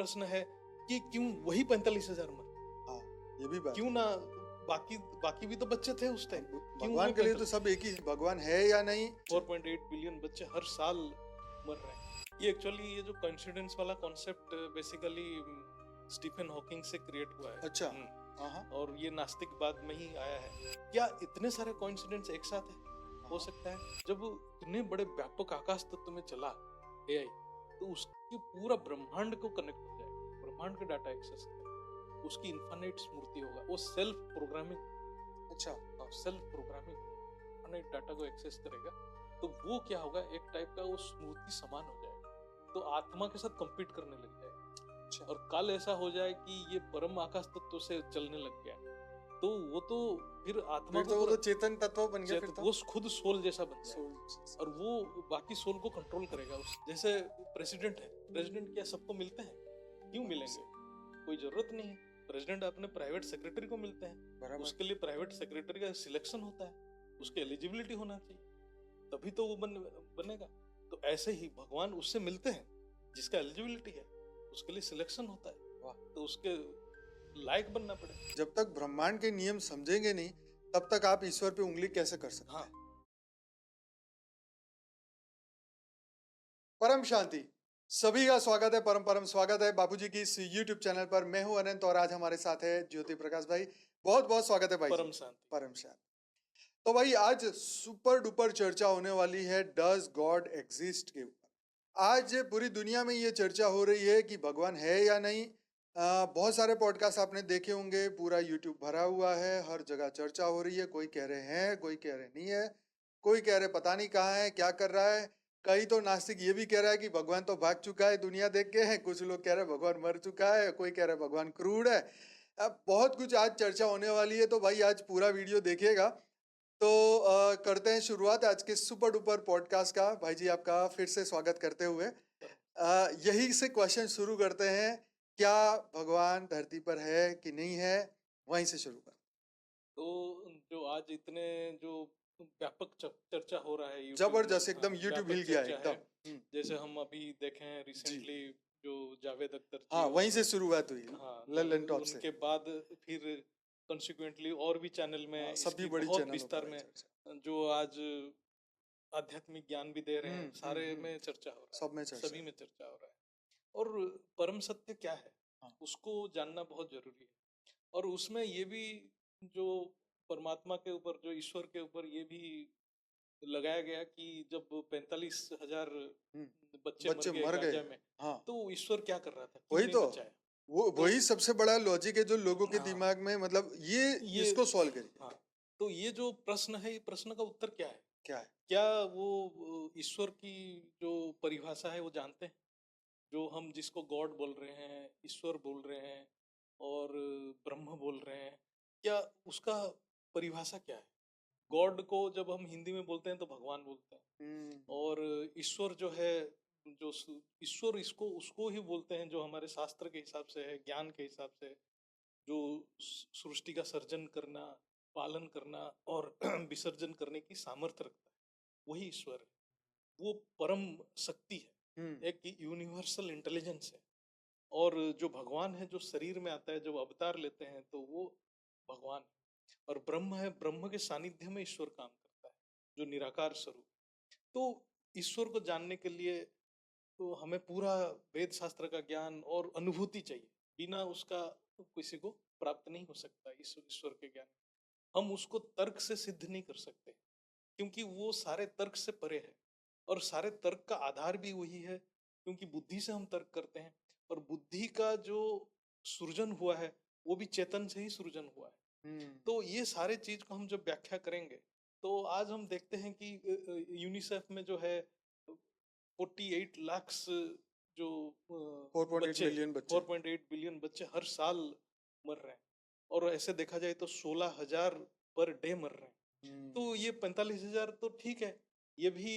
प्रश्न है कि क्यों वही 45,000 मर, हाँ, ये भी बात क्यों ना बाकी बाकी भी तो बच्चे थे उस टाइम, क्यों भगवान वो के लिए तो सब एक ही, भगवान है या नहीं। 4.8 बिलियन बच्चे हर साल मर रहे हैं। ये एक्चुअली ये जो कोइंसिडेंस वाला कॉन्सेप्ट बेसिकली स्टीफन हॉकिंग से क्रिएट हुआ है। अच्छा। हाँ। और ये नास्तिकवाद में ही आया है। क्या इतने सारे कोइंसिडेंस एक साथ है? हो सकता है। जब इतने बड़े व्यापक आकाश तत्व में चला एआई, तो उसके पूरा ब्रह्मांड को कनेक्ट हो जाएगा, ब्रह्मांड का डाटा एक्सेस करेगा, उसकी इनफाइनाइट स्मृति होगा, वो सेल्फ प्रोग्रामिंग, अच्छा, सेल्फ प्रोग्रामिंग इनफाइनाइट डाटा को एक्सेस करेगा, तो वो क्या होगा, एक टाइप का वो स्मृति समान हो जाएगा, तो आत्मा के साथ कंपीट करने लग जाएगा। अच्छा। और कल ऐसा हो जाए कि ये परम आकाश तत्व से चलने लग गया, तो वो तो फिर आत्मा फिर तो वो तो चेतन तत्व बन गया, फिर तो वो खुद सोल जैसा बन जाएगा, सोल। और वो बाकी सोल को कंट्रोल करेगा। उस जैसे प्रेसिडेंट है, प्रेसिडेंट क्या सबको मिलते हैं? क्यों मिलेंगे? कोई जरूरत नहीं है। प्रेसिडेंट अपने प्राइवेट सेक्रेटरी को मिलते हैं, उसके लिए प्राइवेट सेक्रेटरी का सिलेक्शन होता है, उसकी एलिजिबिलिटी होना चाहिए, तभी तो वो बनेगा। तो ऐसे ही भगवान उससे मिलते हैं जिसका एलिजिबिलिटी है, उसके लिए सिलेक्शन होता है, तो उसके लायक बनना पड़ेगा। जब तक ब्रह्मांड के नियम समझेंगे नहीं, तब तक आप ईश्वर पे उंगली कैसे कर सकते हैं? परम शांति, सभी का स्वागत है, परम परम स्वागत है बापूजी की इस YouTube चैनल पर। मैं हूं अनंत और आज हमारे साथ है ज्योति प्रकाश भाई। बहुत बहुत स्वागत है भाई। परम शांति। परम शांति। तो भाई आज सुपर डुपर चर्चा होने वाली है डज गॉड एग्जिस्ट के ऊपर। आज पूरी दुनिया में ये चर्चा हो रही है कि भगवान है या नहीं। बहुत सारे पॉडकास्ट आपने देखे होंगे, पूरा यूट्यूब भरा हुआ है, हर जगह चर्चा हो रही है। कोई कह रहे हैं, कोई कह रहे नहीं है, कोई कह रहे पता नहीं कहाँ है, क्या कर रहा है। कई तो नास्तिक ये भी कह रहा है कि भगवान तो भाग चुका है दुनिया देख के है, कुछ लोग कह रहे हैं भगवान मर चुका है, कोई कह रहा है भगवान क्रूड है। अब बहुत कुछ आज चर्चा होने वाली है, तो भाई आज पूरा वीडियो देखिएगा। तो करते हैं शुरुआत आज के सुपर डुपर पॉडकास्ट का। भाई जी आपका फिर से स्वागत करते हुए यही से क्वेश्चन शुरू करते हैं, क्या भगवान धरती पर है कि नहीं है, वहीं से शुरू कर। तो जो आज इतने जो व्यापक चर्चा हो रहा है, जबरदस्त, एकदम यूट्यूब हिल गया एकदम। जैसे हम अभी देखे हैं रिसेंटली जो जावेद अख्तर जी, हाँ वहीं से शुरुआत हुई। हाँ, ललन टॉप से उनके बाद फिर कंसिक्वेंटली और भी चैनल में सभी बड़ी बहुत चैनलों विस्तार पर में जो आज आध्यात्मिक ज्ञान भी दे रहे हैं, सारे में चर्चा हो रहा है, सब में चर्चा, सभी में चर्चा हो रहा है। और परम सत्य क्या है, उसको जानना बहुत जरूरी है। और उसमें ये भी जो परमात्मा के ऊपर, जो ईश्वर के ऊपर ये भी लगाया गया कि जब 45,000 बच्चे मर गए गाजा में, तो ईश्वर क्या कर रहा था, क्यों वही नहीं तो बचाया? वही सबसे बड़ा लॉजिक है जो लोगों के दिमाग में, मतलब ये इसको सॉल्व करिए। हाँ, तो ये जो प्रश्न है, ये प्रश्न का उत्तर क्या है? क्या है? क्या वो ईश्वर की जो परिभाषा है वो जानते हैं? जो हम जिसको गॉड बोल रहे हैं, ईश्वर बोल रहे हैं और ब्रह्म बोल रहे हैं, क्या उसका परिभाषा क्या है? गॉड को जब हम हिंदी में बोलते हैं तो भगवान बोलते हैं, और ईश्वर जो है, जो ईश्वर इसको उसको ही बोलते हैं जो हमारे शास्त्र के हिसाब से है, ज्ञान के हिसाब से, जो सृष्टि का सर्जन करना, पालन करना और विसर्जन करने की सामर्थ्य रखता है, वही ईश्वर है। वो परम शक्ति है, एक यूनिवर्सल इंटेलिजेंस है। और जो भगवान है, जो शरीर में आता है, जब अवतार लेते हैं, तो वो भगवान है। और ब्रह्म है, ब्रह्म के सानिध्य में ईश्वर काम करता है, जो निराकार स्वरूप। तो ईश्वर को जानने के लिए तो हमें पूरा वेद शास्त्र का ज्ञान और अनुभूति चाहिए, बिना उसका तो किसी को प्राप्त नहीं हो सकता ईश्वर के ज्ञान। हम उसको तर्क से सिद्ध नहीं कर सकते, क्योंकि वो सारे तर्क से परे है, और सारे तर्क का आधार भी वही है, क्योंकि बुद्धि से हम तर्क करते हैं, और बुद्धि का जो सृजन हुआ है वो भी चेतन से ही सृजन हुआ है। तो ये सारे चीज को हम जब व्याख्या करेंगे, तो आज हम देखते हैं कि यूनिसेफ में जो है 48 लाख जो 4.8 बिलियन बच्चे हर साल मर रहे हैं, और ऐसे देखा जाए तो 16,000 पर डे मर रहे हैं। तो ये 45,000 तो ठीक है, ये भी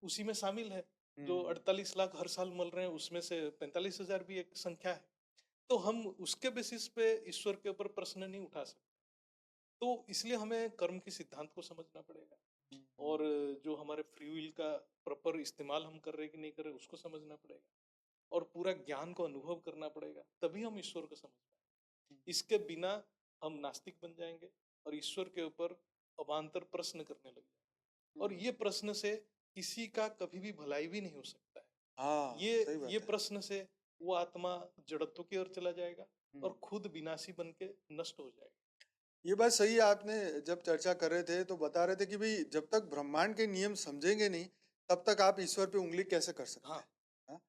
उसी में शामिल है। जो 48 लाख हर साल मर रहे हैं, उसमें से 45,000 भी एक संख्या है। तो हम उसके बेसिस पे ईश्वर के ऊपर प्रश्न नहीं उठा सकते। तो इसलिए हमें कर्म के सिद्धांत को समझना पड़ेगा, और जो हमारे फ्री विल का प्रॉपर इस्तेमाल हम कर रहे हैं कि नहीं कर रहे, उसको समझना पड़ेगा। और पूरा ज्ञान को अनुभव करना पड़ेगा, तभी हम ईश्वर को समझ पाएंगे। इसके बिना हम नास्तिक बन जाएंगे और ईश्वर के ऊपर अवान्तर प्रश्न करने लगेंगे, और ये प्रश्न से किसी का कभी भी भलाई भी नहीं हो सकता है। हाँ, सही ये बात है। प्रश्न से वो आत्मा जड़त्व की ओर चला जाएगा हम्म। और खुद विनाशी बन के नष्ट हो जाएगा। ये बात सही है। आपने जब चर्चा कर रहे थे तो बता रहे थे कि भाई जब तक ब्रह्मांड के नियम समझेंगे नहीं तब तक आप ईश्वर पे उंगली कैसे कर सकते हाँ, हैं? हाँ?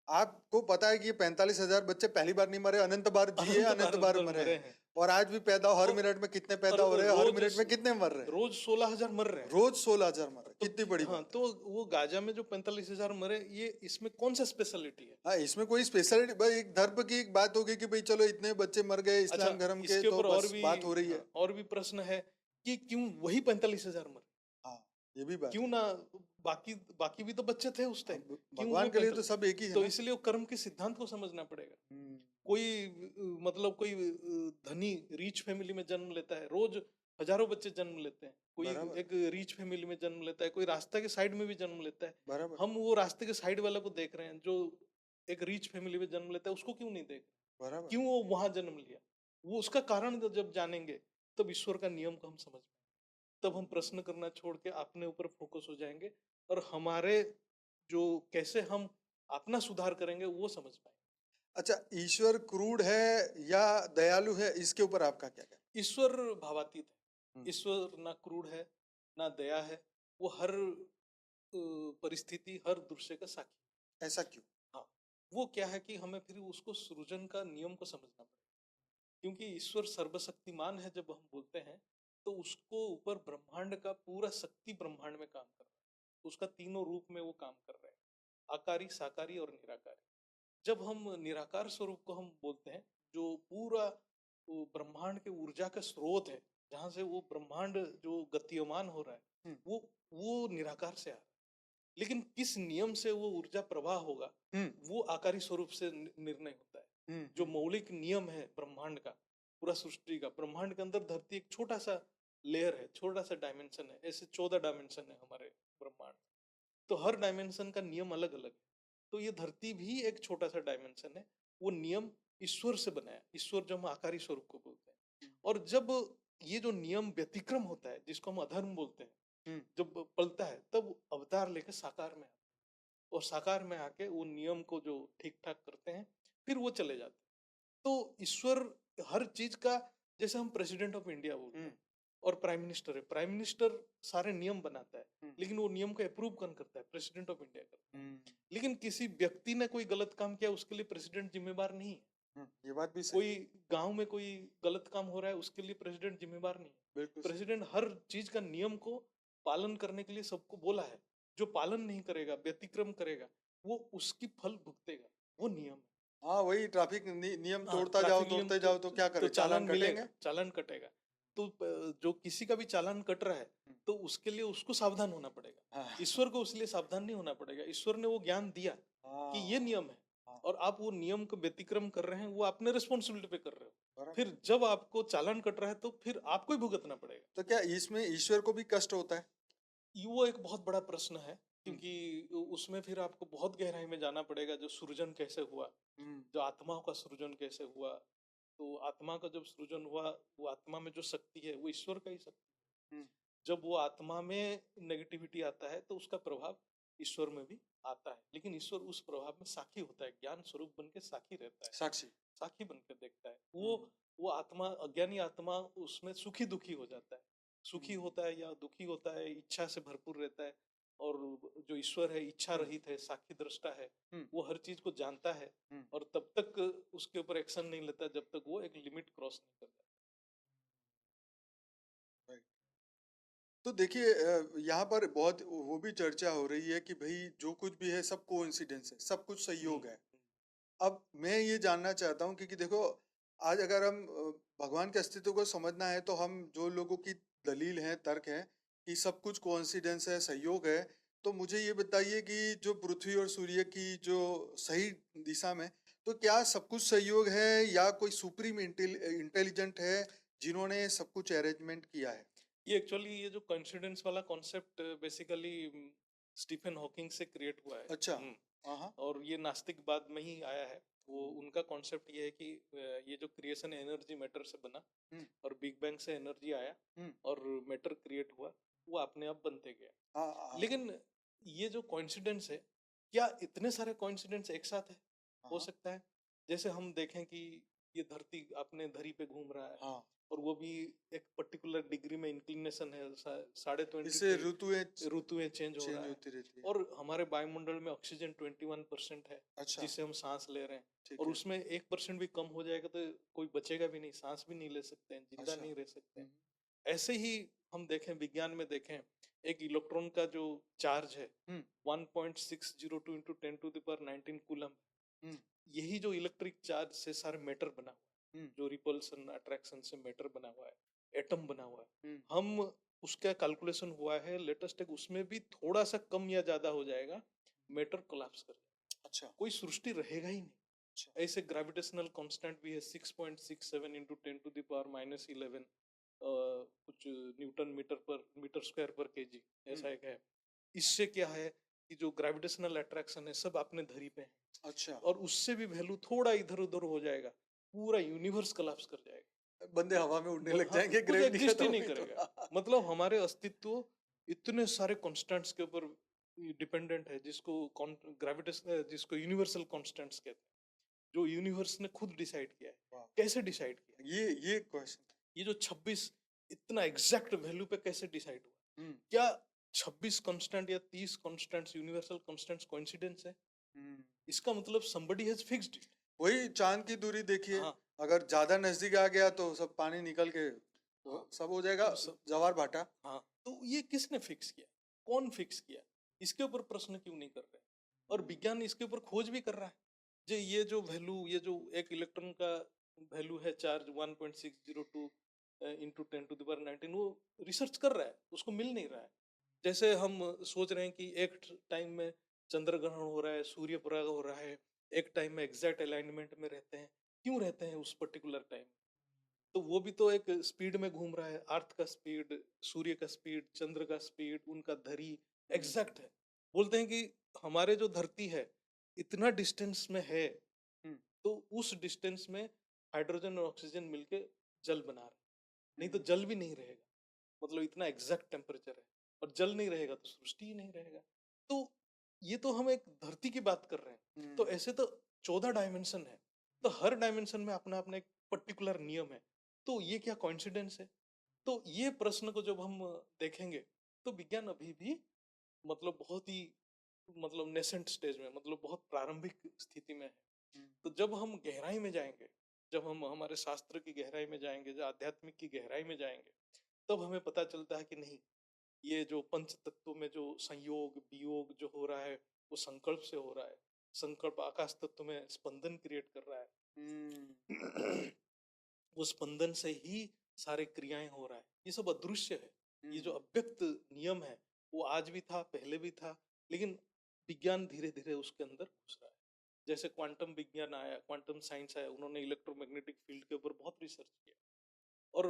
आपको पता है कि ये 45,000 बच्चे पहली बार नहीं मरे, अनंत बार जिए, अनंत अनंत बार बार पर मरे मरे हैं। हैं। और आज भी पैदा हर और मिनट में कितने और पैदा हो रहे हैं, हर रोज मिनट में कितने मर रहे हैं। रोज 16,000 मर रहे हैं। रोज 16,000 मर रहे हैं, तो कितनी बड़ी हाँ, बात तो है। वो गाजा में जो 45,000 मरे, ये इसमें कौन सा स्पेशलिटी है? हाँ, इसमें कोई स्पेशलिटी भाई एक धर्म की एक बात होगी कि भाई चलो इतने बच्चे मर गए अच्छा, इस्लाम धर्म के, इसके तो ऊपर और बस भी, बात हो रही है। हाँ, और भी प्रश्न है कि क्यों वही 45,000 मरे? हाँ, ये भी बात क्यों है। ना बाकी बाकी भी तो बच्चे थे उस टाइम, अब क्यों भगवान वो के लिए तो 45? सब एक ही है तो ना। इसलिए वो कर्म के सिद्धांत को समझना पड़ेगा। हम्म, कोई मतलब कोई धनी रीच फैमिली में जन्म लेता है, रोज हजारों बच्चे जन्म लेते हैं। कोई बराबर एक रीच फैमिली में जन्म लेता है, कोई रास्ते के साइड में भी जन्म लेता है। बराबर हम वो रास्ते के साइड वाले को देख रहे हैं जो एक रीच फैमिली में जन्म लेता है, उसको क्यों नहीं देख रहे? बराबर। क्यों वो वहां जन्म लिया? वो उसका कारण जब जानेंगे तब ईश्वर का नियम को हम समझ पाएंगे। तब हम प्रश्न करना छोड़ के अपने ऊपर फोकस हो जाएंगे और हमारे जो कैसे हम अपना सुधार करेंगे वो समझ पाएंगे। अच्छा, ईश्वर क्रूड है या दयालु है, इसके ऊपर आपका क्या कहना ईश्वर भावातीत है? है। ईश्वर ना क्रूर है, ना दया है। वो हर परिस्थिति, हर दृश्य का साक्षी है। ऐसा क्यों? हाँ, वो क्या है कि हमें फिर उसको सृजन का नियम को समझना पड़ेगा, क्योंकि ईश्वर सर्वशक्तिमान है जब हम बोलते हैं, तो उसको ऊपर ब्रह्मांड का पूरा शक्ति ब्रह्मांड में काम कर रहा है। उसका तीनों रूप में वो काम कर रहे हैं, आकारी, साकारी और निराकारी। जब हम निराकार स्वरूप को हम बोलते हैं, जो पूरा वो ब्रह्मांड के ऊर्जा का स्रोत है, जहां से वो ब्रह्मांड जो गतियमान हो रहा है, हम्म, वो निराकार से आ रहा है। लेकिन किस नियम से वो ऊर्जा प्रवाह होगा, हम्म, वो आकारी स्वरूप से निर्णय होता है। हम्म, जो मौलिक नियम है ब्रह्मांड का, पूरा सृष्टि का, ब्रह्मांड के अंदर धरती एक छोटा सा लेयर है, छोटा सा डायमेंशन है। ऐसे 14 डायमेंशन है हमारे ब्रह्मांड। तो हर डायमेंशन का नियम अलग अलग है। तो ये धरती भी एक छोटा सा डायमेंशन है। वो नियम ईश्वर से बनाया, ईश्वर जो हम आकारी स्वरूप को बोलते हैं। और जब ये जो नियम व्यतिक्रम होता है, जिसको हम अधर्म बोलते हैं, हम्म, जब पलता है तब अवतार लेकर साकार में आता है, और साकार में आके वो नियम को जो ठीक ठाक करते हैं, फिर वो चले जाते हैं। तो ईश्वर हर चीज का, जैसे हम प्रेसिडेंट ऑफ इंडिया बोलते हम्म, हैं और प्राइम मिनिस्टर है, प्राइम मिनिस्टर सारे नियम बनाता है, हम्म, लेकिन वो नियम को अप्रूव कौन करता है? प्रेसिडेंट ऑफ इंडिया करता है। हम्म, लेकिन किसी व्यक्ति ने कोई गलत काम किया, उसके लिए प्रेसिडेंट जिम्मेवार नहीं है। ये बात भी सही कोई गांव में कोई गलत काम हो रहा है, उसके लिए प्रेसिडेंट जिम्मेवार नहीं है। बिल्कुल सही। प्रेसिडेंट हर चीज का नियम को पालन करने के लिए सबको बोला है। जो पालन नहीं करेगा, व्यतिक्रम करेगा, वो उसकी फल भुगतेगा। वो नियम है। हाँ, वही ट्रैफिक नियम हाँ, तोड़ता जाओ ट्रैफिक नियम तोड़ते जाओ तो क्या तो करे, चालान चालान मिलेगा, कटेंगे। चालान कटेगा। तो जो किसी का भी चालान कट रहा है, तो उसके लिए उसको सावधान होना पड़ेगा। हाँ, ईश्वर को उसलिए सावधान नहीं होना पड़ेगा। ईश्वर ने वो ज्ञान दिया कि ये हाँ, नियम है, हाँ, और आप वो नियम को व्यतिक्रम कर रहे हैं, वो अपने रिस्पॉन्सिबिलिटी पे कर रहे हो। बराबर। फिर जब आपको चालान कट रहा है, तो फिर आपको ही भुगतना पड़ेगा। तो क्या इसमें ईश्वर को भी कष्ट होता है? वो एक बहुत बड़ा प्रश्न है, हम्म, क्योंकि उसमें फिर आपको बहुत गहराई में जाना पड़ेगा। जो सृजन कैसे हुआ, हम्म, जो आत्माओं का सृजन कैसे हुआ, तो आत्मा का जब सृजन हुआ, वो आत्मा में जो शक्ति है वो ईश्वर का ही शक्ति हम्म, है। जब वो आत्मा में नेगेटिविटी आता है, तो उसका प्रभाव ईश्वर में भी आता है। लेकिन ईश्वर उस प्रभाव में साक्षी होता है, ज्ञान स्वरूप बन के साक्षी रहता है, साक्षी। साक्षी बन के देखता है। हम्म, वो आत्मा, अज्ञानी आत्मा उसमें सुखी दुखी हो जाता है, सुखी हम्म, होता है या दुखी होता है, इच्छा से भरपूर रहता है। और जो ईश्वर है, इच्छा हम्म, रहित है, साक्षी दृष्टा है, हम्म, वो हर चीज को जानता है, हम्म, और तब तक उसके ऊपर एक्शन नहीं लेता जब तक वो एक लिमिट क्रॉस नहीं कर जाता। right। तो देखिए यहाँ पर बहुत वो भी चर्चा हो रही है कि भाई जो कुछ भी है सब कोइंसिडेंस है, सब कुछ संयोग है। अब मैं ये जानना चाहता हूँ क्योंकि देखो आज अगर हम भगवान के अस्तित्व को समझना है तो हम जो लोगों की दलील है, तर्क है कि सब कुछ कोइंसिडेंस है, संयोग है, तो मुझे ये बताइए कि जो पृथ्वी और सूर्य की जो सही दिशा में, तो क्या सब कुछ संयोग है या कोई सुप्रीम इंटेलिजेंट है जिन्होंने सब कुछ अरेंजमेंट किया है? ये एक्चुअली ये जो कोइंसिडेंस वाला कॉन्सेप्ट बेसिकली स्टीफन हॉकिंग से क्रिएट हुआ है। अच्छा। हाँ हाँ और ये नास्तिक बाद में ही आया है। वो उनका कॉन्सेप्ट ये है कि ये जो क्रिएशन एनर्जी मैटर से बना हम्म, और बिग बैंग से एनर्जी आया हम्म, और मैटर क्रिएट हुआ, वो अपने आप बनते गया। हाँ हाँ लेकिन ये जो कोइंसिडेंस है, क्या इतने सारे कोइंसिडेंस एक साथ है? हो हाँ सकता है। जैसे हम देखें कि ये धरती अपने धरी पे घूम रहा है हाँ, और वो भी एक पर्टिकुलर डिग्री में इंक्लिनेशन है, 20.5 इससे पे ऋतुएं ऋतुएं चेंज हो रहा चेंज है। होती रहती है। और हमारे वायुमंडल में ऑक्सीजन 21% है, अच्छा, जिससे हम सांस ले रहे हैं। ठीक और है। उसमें 1% भी कम हो जाएगा तो कोई बचेगा भी नहीं, सांस भी नहीं ले सकते हैं, जिंदा अच्छा, नहीं रह सकते हैं। हम्म, ऐसे ही हम देखें, विज्ञान में देखें, एक इलेक्ट्रॉन का जो चार्ज है hmm, 1.602 into 10 to the power 19 coulomb. Hmm, यही जो इलेक्ट्रिक चार्ज से सारे मैटर बना हुआ है, हम्म, जो रिपल्सन अट्रैक्शन से मैटर बना हुआ है, एटम बना हुआ है, हम्म, हम उसका कैलकुलेशन हुआ है लेटेस्ट, एक उसमें भी थोड़ा सा कम या ज्यादा हो जाएगा, मैटर कोलैप्स कर जाएगा। अच्छा, कोई सृष्टि रहेगा ही नहीं। अच्छा, ऐसे ग्रेविटेशनल कांस्टेंट भी है 6.67 इंटू 10 to the power -11 कुछ न्यूटन मीटर स्क्वायर पर केजी, हम्म, ऐसा एक है। इससे क्या है कि जो ग्रेविटेशनल अट्रैक्शन है सब अपने धरी पे है, अच्छा, और उससे भी वैल्यू थोड़ा इधर उधर हो जाएगा, पूरा यूनिवर्स कोलैप्स कर जाएगा। बंदे हवा में उड़ने लग हाँ, जाएंगे, कुछ ग्रेविटी एग्जिस्ट खत्म ही नहीं हुई तो। करेगा। मतलब हमारे अस्तित्व इतने सारे कांस्टेंट्स के ऊपर डिपेंडेंट है, जिसको ग्रेविटेशन, जिसको यूनिवर्सल कांस्टेंट्स कहते हैं, जो यूनिवर्स ने खुद डिसाइड किया है। वाह, कैसे डिसाइड किया? ये क्वेश्चन। ये जो 26 इतना एग्जैक्ट वैल्यू पे कैसे डिसाइड हुआ? हम्म, क्या 26 कांस्टेंट या 30 कांस्टेंट्स यूनिवर्सल कांस्टेंट्स कोइंसिडेंस है? हम्म, इसका मतलब somebody has fixed it। वही चांद की दूरी देखिए, हाँ अगर ज्यादा नजदीक आ गया तो सब पानी निकल के वो हाँ, सब हो जाएगा, तो सब, जवार भाटा। हाँ, तो ये किसने फिक्स किया? कौन फिक्स किया? इसके ऊपर प्रश्न क्यों नहीं कर रहे? और विज्ञान इसके ऊपर खोज भी कर रहा है। जो ये जो वैल्यू, ये जो एक इलेक्ट्रॉन का वैल्यू है, charge 1.602 into 10 to the power 19, वो रिसर्च कर रहा है, उसको मिल नहीं रहा है। जैसे हम सोच रहे हैं कि एक टाइम में चंद्र ग्रहण हो रहा है, सूर्य पराग हो रहा है, एक टाइम में एग्जैक्ट अलाइनमेंट में रहते हैं। क्यों रहते हैं उस पर्टिकुलर टाइम? तो वो भी तो एक स्पीड में घूम रहा है, अर्थ का स्पीड, सूर्य का स्पीड, चंद्र का स्पीड, उनका धरी एग्जैक्ट है। बोलते हैं कि हमारे जो धरती है इतना डिस्टेंस में है, हम्म, तो उस डिस्टेंस में हाइड्रोजन और ऑक्सीजन मिलके जल बना रहे हैं। नहीं तो हम्म, जल भी नहीं रहेगा। मतलब इतना एग्जैक्ट टेम्परेचर है, और जल नहीं रहेगा तो सृष्टि ही नहीं रहेगा। तो ये तो हम एक धरती की बात कर रहे हैं। तो हम्म, ऐसे तो 14 डायमेंशन है, तो हर डायमेंशन में अपना अपना एक पर्टिकुलर नियम है। तो ये क्या कॉइंसिडेंस है? तो ये प्रश्न को जब हम देखेंगे, तो विज्ञान अभी भी मतलब बहुत ही, मतलब नेसेंट स्टेज में, मतलब बहुत प्रारंभिक स्थिति में है। हम्म, तो जब हम गहराई में जाएंगे, जब हम हमारे शास्त्र की गहराई में जाएंगे, जो आध्यात्मिक की गहराई में जाएंगे, तब हमें पता चलता है कि नहीं, ये जो पंच तत्वों में जो संयोग वियोग जो हो रहा है, वो संकल्प से हो रहा है। संकल्प आकाश तत्व में स्पंदन क्रिएट कर रहा हम्म, है। वो स्पंदन से ही सारे क्रियाएं हो रहा है। ये सब अदृश्य है। ये जो हम्म, अव्यक्त नियम है, वो आज भी था, पहले भी था, लेकिन विज्ञान धीरे धीरे उसके अंदर घुस रहा है। जैसे क्वांटम विज्ञान आया, क्वांटम साइंस आया, उन्होंने इलेक्ट्रोमैग्नेटिक फील्ड के ऊपर बहुत रिसर्च किया। और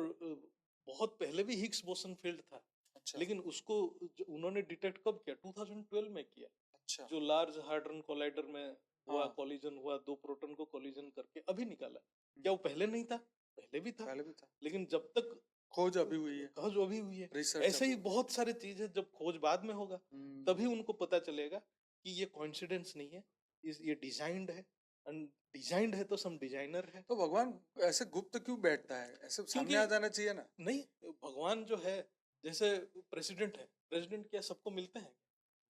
बहुत पहले भी हिग्स बोसन फील्ड था, अच्छा, लेकिन उसको उन्होंने डिटेक्ट कब किया? 2012 में किया। अच्छा, जो लार्ज हाड्रन कोलाइडर में हुआ, हाँ, कॉलिजन हुआ, दो प्रोटॉन को कॉलिजन करके अभी निकाला। हम्म, क्या वो पहले नहीं था? पहले भी था। पहले भी था, लेकिन जब तक खोज अभी हुई है, खोज अभी हुई है, रिसर्च ऐसे अभी ही हुई बहुत सारे चीज है, जब खोज बाद में होगा, है। तभी उनको पता चलेगा कि ये कॉइंसिडेंस नहीं है, ये डिजाइंड है। एंड डिजाइंड है तो सम डिजाइनर है। तो भगवान ऐसे गुप्त क्यों बैठता है, ऐसे सामने क्योंकि आ जाना चाहिए ना। नहीं, भगवान जो है, जैसे प्रेसिडेंट है, प्रेसिडेंट क्या सबको मिलते हैं?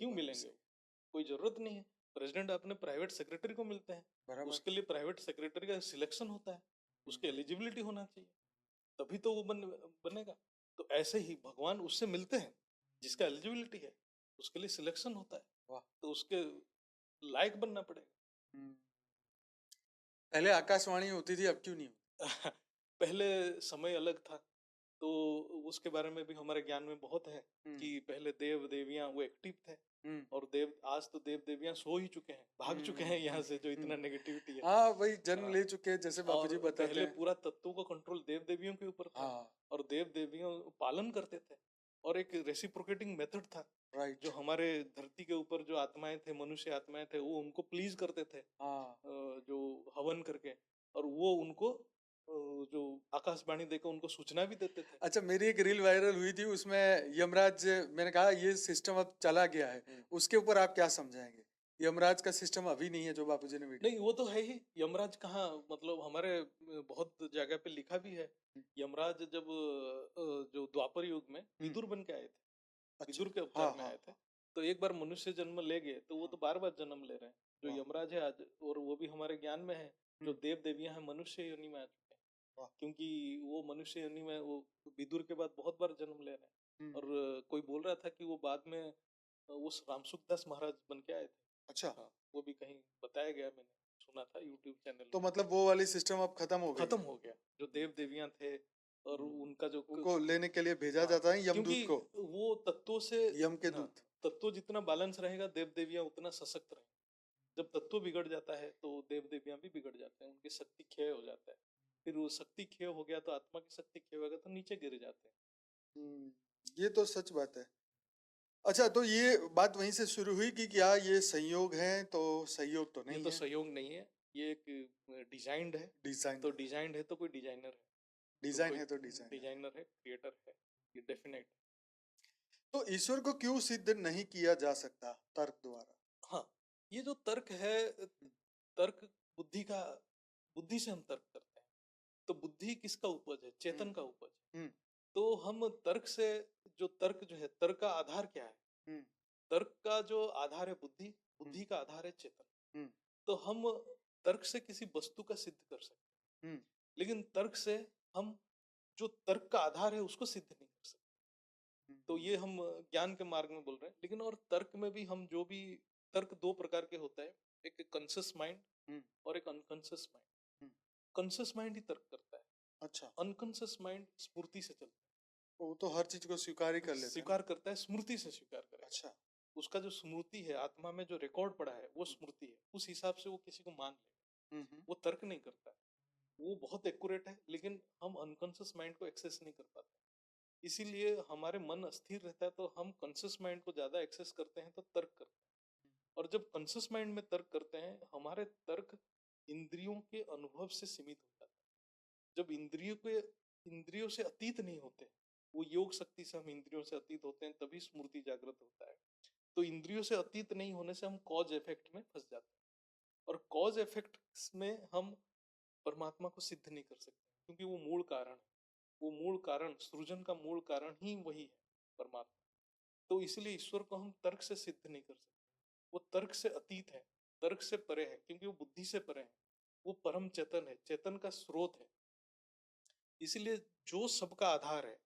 क्यों बात मिलेंगे? सही, कोई जरूरत नहीं है। प्रेसिडेंट अपने प्राइवेट सेक्रेटरी को मिलते हैं। बराबर। उसके लिए प्राइवेट सेक्रेटरी का सिलेक्शन होता है, उसकी हम्म, एलिजिबिलिटी होना चाहिए, तभी तो वो बनेगा। तो ऐसे ही भगवान उससे मिलते हैं जिसका एलिजिबिलिटी है, उसके लिए सिलेक्शन होता है, वाह, तो उसके लायक बनना पड़ेगा। हम्म, पहले आकाशवाणी होती थी, अब क्यों नहीं होती? पहले समय अलग था, तो उसके बारे में भी हमारे ज्ञान में बहुत है हम्म, कि पहले देव देवियां वो एक्टिव थे। हम्म, और देव, आज तो देव देवियां सो ही चुके हैं, भाग चुके हैं यहाँ से, जो हम्म, इतना नेगेटिविटी है। हाँ वही जन्म हाँ, ले चुके हैं, जैसे बापूजी और बताते पहले हैं। पूरा तत्वों का कंट्रोल देव देवियों के ऊपर था, हाँ, और देव देवियों पालन करते थे। और एक रेसिप्रोकेटिंग मेथड था राइट। जो हमारे धरती के ऊपर जो आत्माएं थे, मनुष्य आत्माएं थे, वो उनको प्लीज करते थे हाँ। जो हवन करके, और वो उनको जो आकाशवाणी देकर उनको सूचना भी देते थे। अच्छा, मेरी एक रील वायरल हुई थी, उसमें यमराज, मैंने कहा ये सिस्टम अब चला गया है, उसके ऊपर आप क्या समझाएंगे? यमराज का सिस्टम अभी नहीं है जो बापूजी ने वीडियो। नहीं, वो तो है ही। यमराज कहाँ, मतलब हमारे बहुत जगह पे लिखा भी है। यमराज जब जो द्वापर युग में विदुर बन के आए थे, अच्छा। विदुर के अवतार हाँ में हाँ आए थे, तो एक बार मनुष्य जन्म ले गए तो वो तो बार बार जन्म ले रहे हैं। जो वाह, यमराज है आज, और वो भी हमारे ज्ञान में है, जो हम्म, देव देवियां हैं मनुष्य योनि में आ चुके हैं, वाह, क्योंकि वो मनुष्य योनि में वो विदुर के बाद बहुत बार जन्म ले रहे हैं। हम्म, और कोई बोल रहा था कि वो बाद में वो रामसुखदास महाराज बन के आए थे। अच्छा। हाँ, वो भी कहीं बताया गया, मैंने सुना था यूट्यूब चैनल तो में। मतलब वो वाली सिस्टम अब खत्म हो गई खत्म है। हो गया, जो देव देवियां थे और उनका जो उनको लेने के लिए भेजा हाँ, जाता है क्योंकि यमदूत को, वो तत्वों से, यम के हाँ, दूत। तत्व जितना बैलेंस रहेगा देव देवियां उतना सशक्त रहेंगे। जब तत्व बिगड़ जाता है तो देव देवियां भी बिगड़ जाते हैं, उनकी शक्ति क्षय हो जाता है। फिर वो शक्ति क्षय हो गया तो आत्मा की शक्ति क्षय हो गया तो नीचे गिर जाते हैं। ये तो सच बात है। अच्छा, तो ये बात वहीं से शुरू हुई कि क्या ये संयोग है? तो संयोग तो ये नहीं तो है, सहयोग नहीं है, ये एक डिजाइंड है। डिजाइन तो है। डिजाइंड है तो कोई डिजाइनर है, तो डिजाइन कोई है तो डिजाइन है। डिजाइनर है, क्रिएटर है, ये डेफिनेट। तो ईश्वर को क्यों सिद्ध नहीं किया जा सकता तर्क द्वारा? हाँ, ये जो तर्क है, तर्क बुद्धि का, बुद्धि से हम तर्क करते हैं। तो बुद्धि किसका उपज है? हम्म, चेतन का उपज है। हम्म, तो हम तर्क से, जो तर्क जो है, तर्क का आधार क्या है? हम्म, तर्क का जो आधार है बुद्धि, हम्म, बुद्धि का आधार है चेतन। हम्म, तो हम तर्क से किसी वस्तु का सिद्ध कर सकते हैं, हम्म, लेकिन तर्क से हम जो तर्क का आधार है उसको सिद्ध नहीं कर सकते। तो ये हम ज्ञान के मार्ग में बोल रहे हैं। लेकिन और तर्क में भी हम जो भी, तर्क दो प्रकार के होता है, एक कॉन्शियस माइंड हम्म, और एक अनकॉन्शियस माइंड। हम्म, कॉन्शियस माइंड ही तर्क करता है, अच्छा। अनकॉन्शियस माइंड स्मृति से चलता वो तो हर चीज को स्वीकार ही है, कर लेते हैं ना। स्वीकार करता है, स्मृति से स्वीकार करेगा। अच्छा। उसका जो स्मृति है, आत्मा में जो रिकॉर्ड पड़ा है वो स्मृति है, उस हिसाब से वो किसी को मान लेगा। हम्म, वो तर्क नहीं करता है, वो बहुत एक्यूरेट है, लेकिन हम अनकॉन्शियस माइंड को एक्सेस नहीं कर पाते। इसीलिए हमारे मन अस्थिर रहता है तो हम कॉन्शियस माइंड को ज्यादा एक्सेस करते हैं, तो तर्क करते हैं। और जब कॉन्शियस माइंड में तर्क करते हैं, हमारे तर्क इंद्रियों के अनुभव से सीमित हो जाते हैं। जब इंद्रियों से अतीत नहीं होते, वो योग शक्ति से हम इंद्रियों से अतीत होते हैं, तभी स्मृति जागृत होता है। तो इंद्रियों से अतीत नहीं होने से हम कॉज इफेक्ट में फंस जाते हैं, और कॉज इफेक्ट में हम परमात्मा को सिद्ध नहीं कर सकते, क्योंकि वो मूल कारण है। वो मूल कारण, सृजन का मूल कारण ही वही है, परमात्मा। तो इसलिए ईश्वर को हम तर्क से सिद्ध नहीं कर सकते। वो तर्क से अतीत है, तर्क से परे है, क्योंकि वो बुद्धि से परे है। वो परम चेतन है, चेतन का स्रोत है। इसलिए जो सबका आधार है,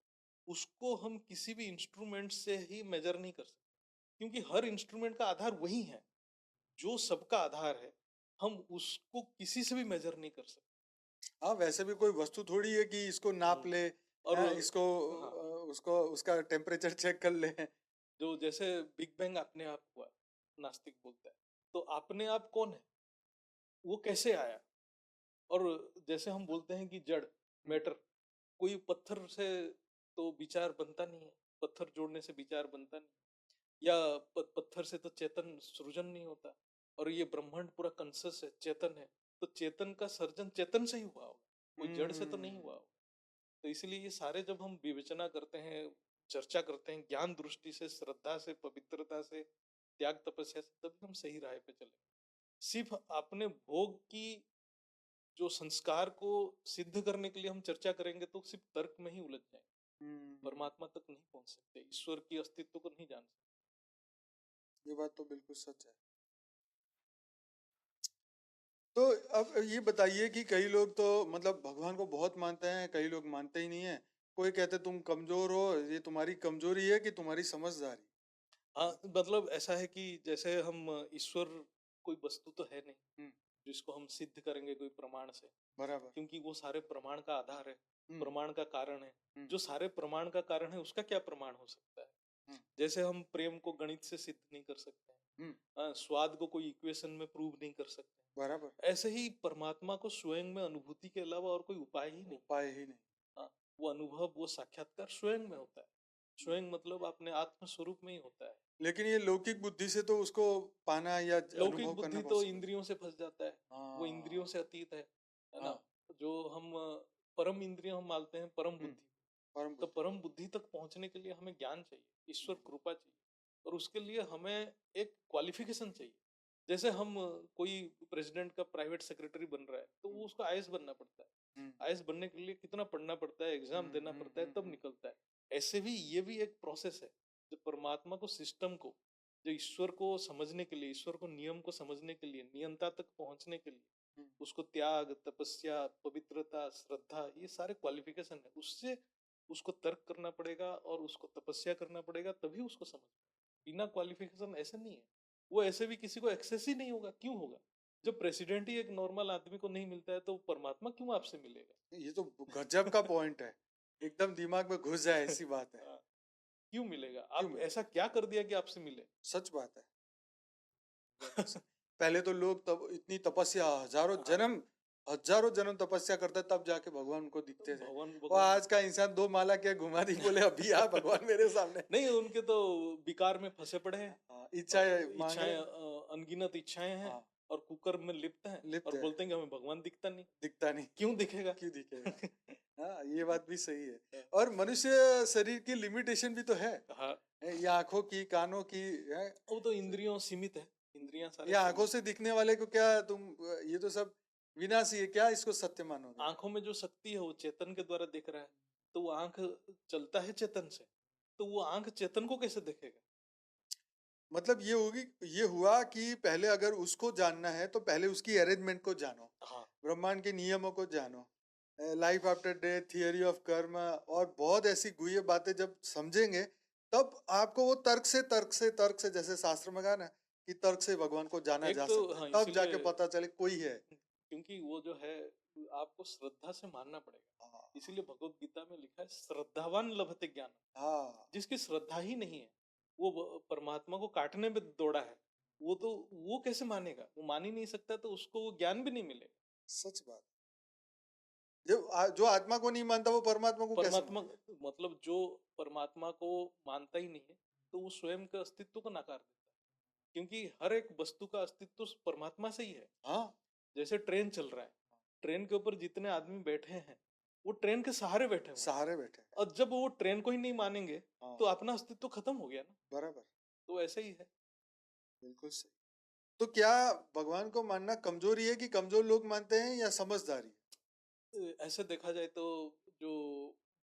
उसको हम किसी भी इंस्ट्रूमेंट से ही मेजर नहीं कर सकते, क्योंकि हर इंस्ट्रूमेंट का आधार वही है। जो सबका आधार है, हम उसको किसी से भी मेजर नहीं कर सकते। हाँ, वैसे भी कोई वस्तु थोड़ी है कि इसको नाप ले, और इसको हाँ, उसको उसका टेम्परेचर चेक कर ले। जो जैसे बिग बैंग अपने आप हुआ, नास्तिक बोलता है, तो अपने आप कौन है? वो कैसे आया? और जैसे हम बोलते हैं कि जड़, मैटर, कोई पत्थर से तो विचार बनता नहीं है, पत्थर जोड़ने से विचार बनता नहीं, या पत्थर से तो चेतन सृजन नहीं होता। और ये ब्रह्मांड पूरा कंसस है, चेतन है, तो चेतन का सर्जन चेतन से ही हुआ होगा, कोई जड़ से तो नहीं हम्म, हुआ होगा। तो इसलिए ये सारे जब हम विवेचना करते हैं, चर्चा करते हैं ज्ञान दृष्टि से, श्रद्धा से, पवित्रता से, त्याग तपस्या से, तभी हम सही राह पे चले। सिर्फ अपने भोग की जो संस्कार को सिद्ध करने के लिए हम चर्चा करेंगे तो सिर्फ तर्क में ही उलझ जाएंगे, हम्म, परमात्मा तक नहीं पहुंच सकते, ईश्वर की अस्तित्व को नहीं जान सकते। ये बात तो बिल्कुल सच है। तो अब ये बताइए कि कई लोग तो मतलब भगवान को बहुत मानते हैं, कई लोग मानते ही नहीं है। कोई कहते तुम कमजोर हो, ये तुम्हारी कमजोरी है कि तुम्हारी समझदारी? हाँ, मतलब ऐसा है कि जैसे हम ईश्वर कोई वस्तु तो है नहीं हम्म, जिसको हम सिद्ध करेंगे कोई प्रमाण से, बराबर। क्योंकि वो सारे प्रमाण का आधार है, हम्म, प्रमाण का कारण है। हम्म, जो सारे प्रमाण का कारण है उसका क्या प्रमाण हो सकता है? हम्म, जैसे हम प्रेम को गणित से सिद्ध नहीं कर सकते हैं, हम्म, स्वाद को कोई इक्वेशन में प्रूव नहीं कर सकते बराबर। हैं। ऐसे ही परमात्मा को स्वयं में अनुभूति के अलावा और कोई उपाय ही नहीं। उपाय ही नहीं। हाँ, वो अनुभव, वो साक्षात्कार स्वयं में होता है। स्वयं मतलब अपने आत्म स्वरूप में ही होता है। लेकिन ये लौकिक बुद्धि से तो उसको पाना या लौकिक अनुभव करना बुद्धि तो पॉसिबल। इंद्रियों से फंस जाता है, वो इंद्रियों हाँ। से अतीत है ना? हाँ। जो हम परम इंद्रिय हम मानते हैं परम हम्म। बुद्धि। परम तो बुद्धि। परम बुद्धि तक पहुंचने के लिए हमें ज्ञान चाहिए, ईश्वर हम्म। कृपा चाहिए, और उसके लिए हमें एक क्वालिफिकेशन चाहिए। जैसे हम कोई प्रेसिडेंट का प्राइवेट सेक्रेटरी बन रहा है तो वो उसको आईएएस बनना पड़ता है। हम्म। आईएएस बनने के लिए कितना पढ़ना पड़ता है, एग्जाम देना पड़ता है, तब निकलता है। ऐसे भी ये भी एक प्रोसेस है। जो परमात्मा को, सिस्टम को, जो ईश्वर को समझने के लिए, ईश्वर को नियम को समझने के लिए, नियंता तक पहुंचने के लिए हम्म। उसको त्याग, तपस्या, पवित्रता, श्रद्धा, ये सारे क्वालिफिकेशन है। उससे उसको तर्क करना पड़ेगा और उसको तपस्या करना पड़ेगा, तभी उसको समझ। बिना क्वालिफिकेशन ऐसे नहीं है। वो ऐसे भी किसी को एक्सेस ही नहीं होगा, क्यों होगा? जब प्रेसिडेंट ही एक नॉर्मल आदमी को नहीं मिलता है तो परमात्मा क्यों आपसे मिलेगा? ये तो गजब का पॉइंट है, एकदम दिमाग में घुस जाए ऐसी बात है। हाँ, क्यों मिलेगा? क्यों आप मिले? ऐसा क्या कर दिया कि आपसे मिले? सच बात है। पहले तो लोग तब इतनी तपस्या हाँ, हजारों जन्म तपस्या करते तब जाके भगवान उनको दिखते थे। भगवान और भगवान आज का इंसान दो माला क्या घुमा दी, बोले अभी आ भगवान मेरे सामने। नहीं, उनके तो विकार में फंसे पड़े हैं। हाँ, इच्छाएं मांग रहे इच्छाएं, हैं। अनगिनत इच्छाएं हैं, हाँ। और कुकर में लिप्त हैं, लिप्त और है। बोलते हैं कि हमें भगवान दिखता नहीं। दिखता नहीं। क्यों दिखेगा? क्यों दिखेगा? हाँ, ये बात भी सही है। और मनुष्य शरीर की लिमिटेशन भी तो है। हाँ, ये आंखों की, कानों की है। वो तो इंद्रियों सीमित है, इंद्रियां ये सारे आंखों सीमित। से दिखने वाले को क्या तुम, ये तो सब विनाशी है, क्या इसको सत्य मानोगे? आंखों में जो शक्ति है वो चेतन के द्वारा दिख रहा है, तो वो आंख चलता है चेतन से, तो वो आंख चेतन को कैसे देखेगा? मतलब ये होगी, ये हुआ कि पहले अगर उसको जानना है तो पहले उसकी अरेंजमेंट को जानो, हाँ, ब्रह्मांड के नियमों को जानो, life after death, theory of कर्म और बहुत ऐसी गुह्य बातें जब समझेंगे तब आपको वो तर्क से जैसे शास्त्र में कहा ना कि तर्क से भगवान को जाना एक जा तो सकता है, हाँ, तब इसीलिए जाके पता चले कोई है। क्योंकि वो जो है आपको श्रद्धा से मानना पड़ेगा। हाँ। इसीलिए भगवत गीता में लिखा है श्रद्धावान लभते ज्ञान। हाँ। जिसकी श्रद्धा ही नहीं है, वो परमात्मा को काटने में दौड़ा है, वो तो वो कैसे मानेगा? वो मान ही नहीं सकता, तो उसको वो ज्ञान भी नहीं मिलेगा। सच बात। जो आत्मा को नहीं मानता वो परमात्मा को कैसे परमात्मा मानेगा? मतलब जो परमात्मा को मानता ही नहीं है, तो वो स्वयं के अस्तित्व को नकार देता है। क्योंकि हर एक वस्तु का अस्तित्व परमात्मा से ही है। हाँ। जैसे ट्रेन चल रहा है, ट्रेन के ऊपर जितने आदमी बैठे हैं वो ट्रेन के सहारे बैठे हुए हैं, सहारे बैठे। और जब वो ट्रेन को ही नहीं मानेंगे हाँ। तो अपना अस्तित्व खत्म हो गया ना। बराबर। तो ऐसा ही है। बिल्कुल सही। तो क्या भगवान को मानना कमजोरी है कि कमजोर लोग मानते हैं या समझदारी? ऐसे देखा जाए तो जो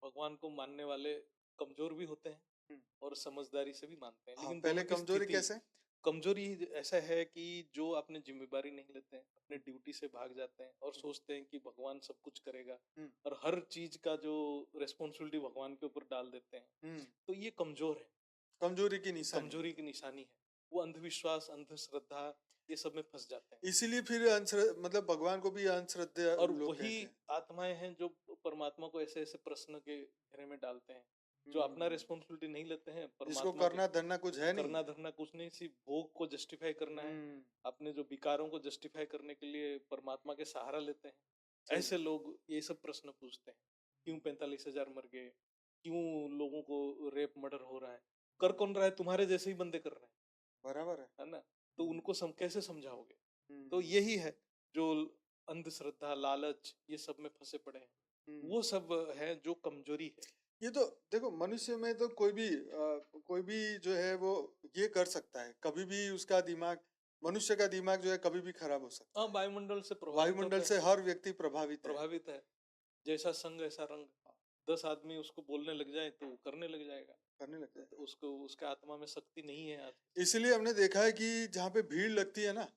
भगवान को मानने वाले कमजोर भी होते हैं हम्म। और समझदारी से भी मानते हैं, हाँ, लेकिन पहले दोनों की कमजोरी स्थिति। कैसे? कमजोरी ऐसा है कि जो अपने जिम्मेदारी नहीं लेते हैं, अपने ड्यूटी से भाग जाते हैं और सोचते हैं कि भगवान सब कुछ करेगा, हम्म। और हर चीज का जो रेस्पॉन्सिबिलिटी भगवान के ऊपर डाल देते हैं, हम्म। तो ये कमजोर है, कमजोरी की निशानी है। कमजोरी की निशानी है। वो अंधविश्वास, अंधश्रद्धा, ये सब में फंस जाते हैं। इसीलिए फिर मतलब भगवान को भी अंधश्रद्धा और लोग वही कहते हैं। आत्माएं हैं जो परमात्मा को ऐसे ऐसे प्रश्न के घेरे में डालते हैं, जो अपना हम्म। रेस्पॉन्सिबिलिटी नहीं लेते हैं जिसको परमात्मा के। करना धरना कुछ है नहीं। करना धरना कुछ नहीं, सिर्फ भोग को जस्टिफाई करना है, हम्म। अपने जो विकारों को जस्टिफाई करने के लिए परमात्मा के सहारा लेते हैं। सही ऐसे बात। लोग ये सब प्रश्न पूछते हैं, क्यों 45,000 मर गए, क्यों लोगों को रेप मर्डर हो रहा है? कर कौन रहा है? तुम्हारे जैसे ही बंदे कर रहे बराबर है। हैं, है ना? तो उनको कैसे समझाओगे? तो हम्म। यही है जो अंधश्रद्धा, लालच, ये सब में फंसे पड़े हैं। हम्म। वो सब है जो कमजोरी है। ये तो देखो, मनुष्य में तो कोई भी जो है वो ये कर सकता है, कभी भी उसका दिमाग, मनुष्य का दिमाग जो है कभी भी खराब हो सकता हाँ, है। वायुमंडल से प्रभावित वायुमंडल होता है, से हर व्यक्ति प्रभावित है। प्रभावित है। जैसा संग ऐसा रंग। 10 आदमी उसको बोलने लग जाए तो वो करने लग जाएगा। करने लगता है। तो उसको, उसके आत्मा में शक्ति नहीं है आज। इसलिए हमने देखा है कि जहाँ पे भीड़ लगती है ना,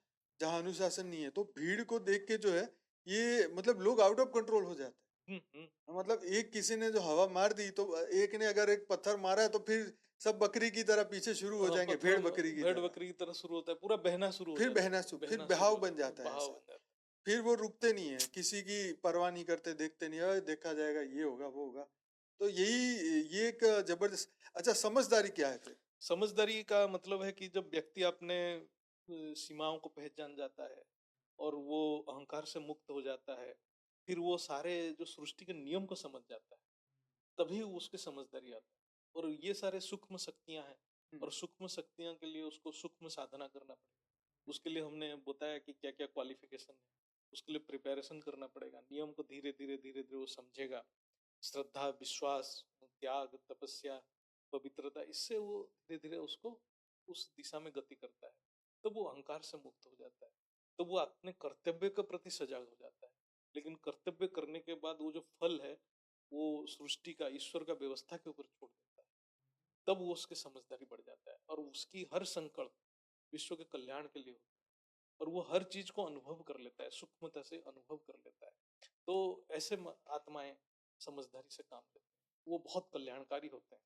जहाँ अनुशासन नहीं है, तो भीड़ को देख के जो है ये मतलब लोग आउट ऑफ कंट्रोल हो जाते हम्म। हैं। मतलब एक किसी ने जो हवा मार दी तो एक ने अगर एक पत्थर मारा है तो फिर सब बकरी की तरह पीछे शुरू हो जाएंगे, भेड़ पत्थर बकरी की भेड़ तरह। बकरी की तरह शुरू होता है, पूरा बहना शुरू हो फिर जाता फिर बहना शुरू बहाव हो बन जाता है, जाता है बहाव ऐसा। बन जाता फिर वो रुकते नहीं है, किसी की परवाह नहीं करते, देखते नहीं, "अरे, देखा जाएगा, ये होगा वो होगा।" तो ये एक जबरदस्त। अच्छा, समझदारी क्या है फिर? है। समझदारी का मतलब है कि जब व्यक्ति अपने सीमाओं को पहचान जाता है और वो अहंकार से मुक्त हो जाता है, फिर वो सारे जो सृष्टि के नियम को समझ जाता है, तभी उसकी समझदारी आता है। और ये सारे सूक्ष्म शक्तियां हैं, हम्म, और सूक्ष्म शक्तियां के लिए उसको सूक्ष्म साधना करना पड़ेगा। उसके लिए हमने बताया कि क्या क्या क्वालिफिकेशन है, उसके लिए प्रिपरेशन करना पड़ेगा, नियम को धीरे धीरे धीरे धीरे वो समझेगा। श्रद्धा, विश्वास, त्याग, तपस्या, पवित्रता, इससे वो धीरे धीरे उसको उस दिशा में गति करता है। तब वो अहंकार से मुक्त हो जाता है, तो वो अपने कर्तव्य के प्रति सजग हो जाता है। लेकिन कर्तव्य करने के बाद वो जो फल है, वो सृष्टि का, ईश्वर का व्यवस्था के ऊपर छोड़ देता है। तब वो उसकी समझदारी बढ़ जाता है, और उसकी हर संकल्प विश्व के कल्याण के लिए होता है, और वो हर चीज को अनुभव कर लेता है, सूक्ष्मता से अनुभव कर लेता है। तो ऐसे आत्माएं समझदारी से काम लेते हैं, वो बहुत कल्याणकारी होते हैं।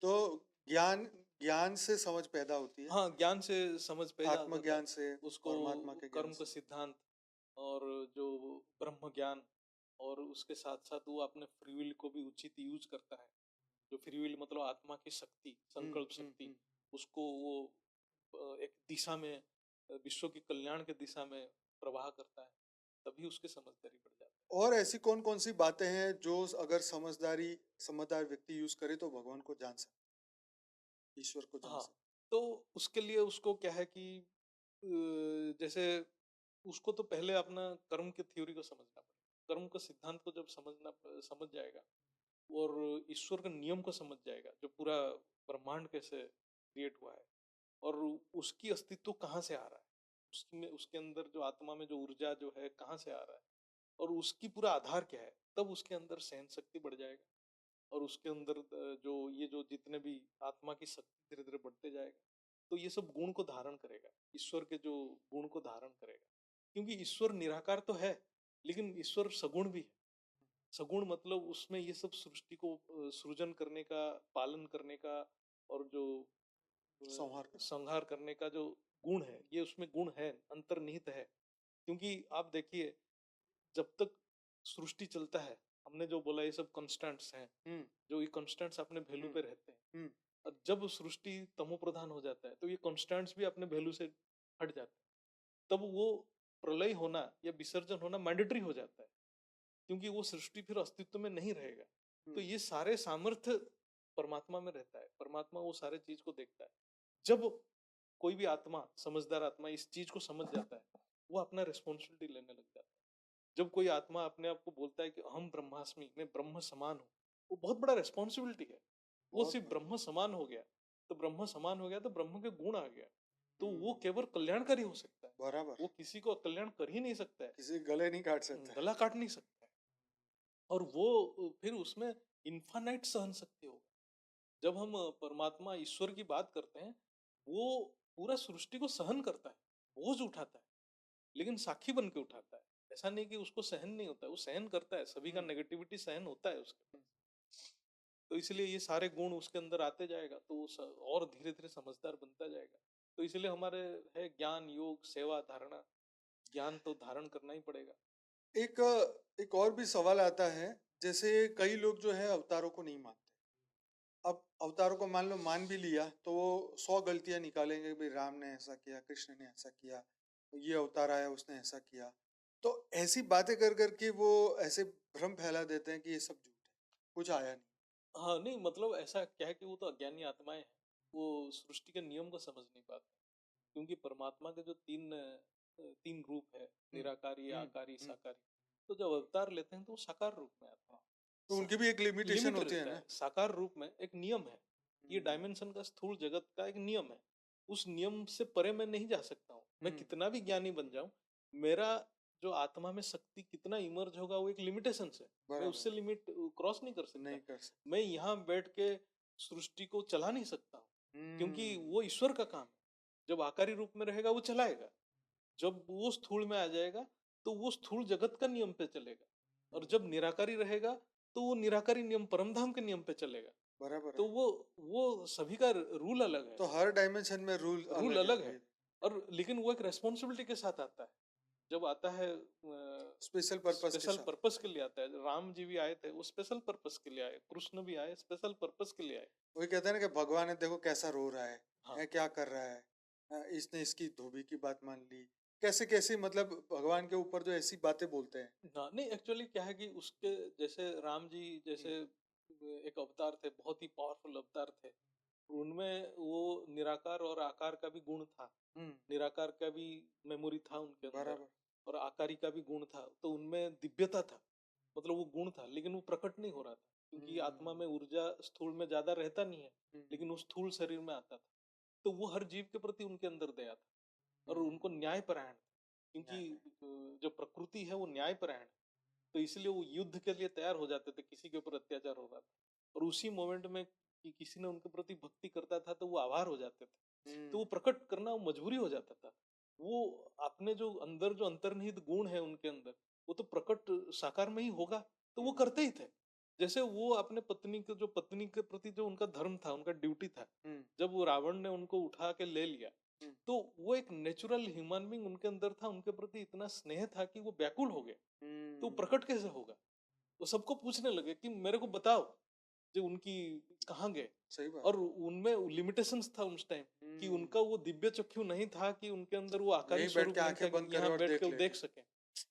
तो ज्ञान ज्ञान से समझ पैदा होती है, हाँ, ज्ञान से समझ पैदा हो जाता है। आत्मज्ञान से, उसको परमात्मा के ज्ञान कर्म का से। सिद्धांत, और जो ब्रह्म ज्ञान, और उसके साथ साथ वो अपने फ्री विल को भी उचित यूज करता है। जो फ्री विल मतलब आत्मा की शक्ति, संकल्प शक्ति, हम्म। उसको वो एक दिशा में, विश्व के कल्याण के दिशा में प्रवाह करता है। तभी उसकी समझदारी बढ़ जाती है। और ऐसी कौन कौन सी बातें हैं जो अगर समझदार व्यक्ति यूज करे तो भगवान को जान सकते, ईश्वर को जान हाँ, सकते? तो उसके लिए उसको क्या है कि जैसे उसको तो पहले अपना कर्म की थ्योरी को समझना पड़ेगा। कर्म का सिद्धांत को जब समझ जाएगा, और ईश्वर का नियम को समझ जाएगा, जो पूरा ब्रह्मांड कैसे क्रिएट हुआ है, और उसकी अस्तित्व कहाँ से आ रहा है, उसमें उसके अंदर जो आत्मा में जो ऊर्जा जो है कहाँ से आ रहा है, और उसकी पूरा आधार क्या है, तब उसके अंदर सहन शक्ति बढ़ जाएगा। और उसके अंदर जो ये जो जितने भी आत्मा की शक्ति धीरे धीरे बढ़ते जाएगा, तो ये सब गुण को धारण करेगा, ईश्वर के जो गुण को धारण करेगा। क्योंकि ईश्वर निराकार तो है, लेकिन ईश्वर सगुण भी है। सगुण मतलब उसमें ये सब सृष्टि को सृजन करने का, पालन करने का, और जो संहार कर। संहार करने का जो गुण है, ये उसमें गुण है, अंतर्निहित है। क्योंकि आप देखिए, जब तक सृष्टि चलता है, हमने जो बोला ये सब कॉन्स्टेंट्स हैं, हम्म जो ये कॉन्स्टेंट्स अपने वैल्यू हम्म पे रहते हैं। हम्म और जब सृष्टि तमो प्रधान हो जाता है, तो ये कॉन्स्टेंट्स भी अपने वैल्यू से हट जाते हैं। तब वो प्रलय होना या विसर्जन होना मैंडेटरी हो जाता है, क्योंकि वो सृष्टि फिर अस्तित्व में नहीं रहेगा। तो हम्म ये सारे सामर्थ्य परमात्मा में रहता है, परमात्मा वो सारे चीज को देखता है। जब कोई भी आत्मा, समझदार आत्मा इस चीज को समझ जाता है, वो अपना रिस्पॉन्सिबिलिटी लेने लग जाता है। जब कोई आत्मा अपने आप को बोलता है कि अहम ब्रह्मास्मि, मैं ब्रह्म समान हूँ, वो बहुत बड़ा रिस्पॉन्सिबिलिटी है। वो बहुत सिर्फ बड़ा। ब्रह्म समान हो गया, तो ब्रह्म समान हो गया तो ब्रह्म के गुण आ गया, तो वो हम्म, केवल कल्याणकारी हो सकता है। बराबर। वो किसी को कल्याण कर ही नहीं सकता है, किसी के गले नहीं काट सकता है। गला काट नहीं सकता है। और वो फिर उसमें इन्फानाइट सहन शक्ति होगा। जब हम परमात्मा ईश्वर की बात करते हैं, वो पूरा सृष्टि को सहन करता है, बोझ उठाता है, लेकिन साक्षी बन के उठाता है। ऐसा नहीं कि उसको सहन नहीं होता है, वो सहन करता है, सभी का हम्म नेगेटिविटी सहन होता है उसके हम्म। पास। तो इसलिए ये सारे गुण उसके अंदर आते जाएगा, तो वो और धीरे धीरे समझदार बनता जाएगा। तो इसलिए हमारे है ज्ञान, योग, सेवा, धारणा। ज्ञान तो धारण करना ही पड़ेगा। एक एक और भी सवाल आता है, जैसे कई लोग जो है अवतारों को नहीं मानते। अब अवतारों को मान लो मान भी लिया तो वो 100 गलतियां निकालेंगे, भाई राम ने ऐसा किया, कृष्ण ने ऐसा किया, ये अवतार आया उसने ऐसा किया। तो ऐसी बातें कर करके वो ऐसे भ्रम फैला देते हैं कि ये सब झूठ है, कुछ आया नहीं। हाँ, नहीं मतलब ऐसा क्या है कि वो तो अज्ञानी आत्माएं हैं, वो सृष्टि के नियम को समझ नहीं पाते। क्योंकि परमात्मा के जो तीन रूप है, हम्म निराकारी, हम्म आकारी, हम्म। साकारी। तो जब अवतार लेते हैं तो वो साकार रूप में आते हैं। तो उनकी भी एक लिमिटेशन लिमिट होती है रहता ना। है, साकार रूप में एक नियम है। ये हम्म डायमेंशन का, स्थूल जगत का एक नियम है। उस नियम से परे मैं नहीं जा सकता हूँ, मैं हम्म, कितना भी ज्ञानी बन जाऊं, मेरा जो आत्मा में शक्ति कितना इमर्ज होगा वो एक लिमिटेशन से। मैं बराबर। उससे लिमिट क्रॉस नहीं कर सकता। नहीं कर सकते। मैं यहाँ बैठ के सृष्टि को चला नहीं सकता हूँ, क्योंकि हम्म वो ईश्वर का काम है। जब आकारी रूप में रहेगा वो चलाएगा, जब वो स्थूल में आ जाएगा तो वो स्थूल जगत का नियम पे चलेगा, और हम्म, जब निराकारी रहेगा तो वो निराकारी नियम, परमधाम के नियम पे चलेगा। बराबर तो है। वो सभी का रूल अलग है, तो हर डायमेंशन में रूल रूल अलग है अलग है। और लेकिन वो एक रेस्पॉन्सिबिलिटी के साथ आता है। जब आता है स्पेशल पर्पस के स्पेशल साथ। पर्पस के लिए आता है। राम जी भी आए थे, वो स्पेशल पर्पस के लिए आए, कृष्ण भी आए स्पेशल पर्पस के लिए आए। वही कहते हैं ना कि भगवान है, देखो कैसा रो रहा हाँ। है क्या कर रहा है। इसने इसकी धोबी की बात मान ली, कैसे कैसे मतलब भगवान के ऊपर जो ऐसी बातें बोलते हैं। नहीं, एक्चुअली क्या है कि उसके जैसे राम जी हम्म जैसे एक अवतार थे, बहुत ही पावरफुल अवतार थे। उनमें वो निराकार और आकार का भी गुण था। निराकार का भी मेमोरी था उनके अंदर बराबर। और आकारी का भी गुण था। तो उनमें दिव्यता था, मतलब वो गुण था, लेकिन वो प्रकट नहीं हो रहा था क्योंकि आत्मा में ऊर्जा स्थूल में ज्यादा रहता नहीं है, लेकिन उस स्थूल शरीर में आता था। तो वो हर जीव के प्रति उनके अंदर दया था और उनको न्यायपरायण था, क्योंकि जो प्रकृति है वो न्यायपरायण है। तो इसलिए वो युद्ध के लिए तैयार हो जाते थे किसी के ऊपर अत्याचार हो रहा था, और उसी मोमेंट में कि किसी ने उनके प्रति भक्ति करता था तो वो आभार हो जाते थे। तो वो प्रकट करना वो मजबूरी हो जाता था। वो अपने जो अंदर जो अंतर्निहित गुण है उनके अंदर, वो तो प्रकट साकार में ही होगा, तो वो करते ही थे। जैसे वो अपने पत्नी के प्रति जो उनका धर्म था, उनका ड्यूटी था, जब वो रावण ने उनको उठा के ले लिया, तो वो एक नेचुरल ह्यूमन बीइंग उनके अंदर था, उनके प्रति इतना स्नेह था कि वो व्याकुल हो गए। तो वो प्रकट कैसे होगा? वो सबको पूछने लगे कि मेरे को बताओ जो उनकी कहाँ गए। सही बात। और उनमें लिमिटेशंस था उस टाइम कि उनका वो दिव्य चक्षु नहीं था कि उनके अंदर वो आकारी यहीं बैठ स्वरूप के नहीं आंखें था कि बंद करे यहाँ और बैठ देख के वो ले। देख सके।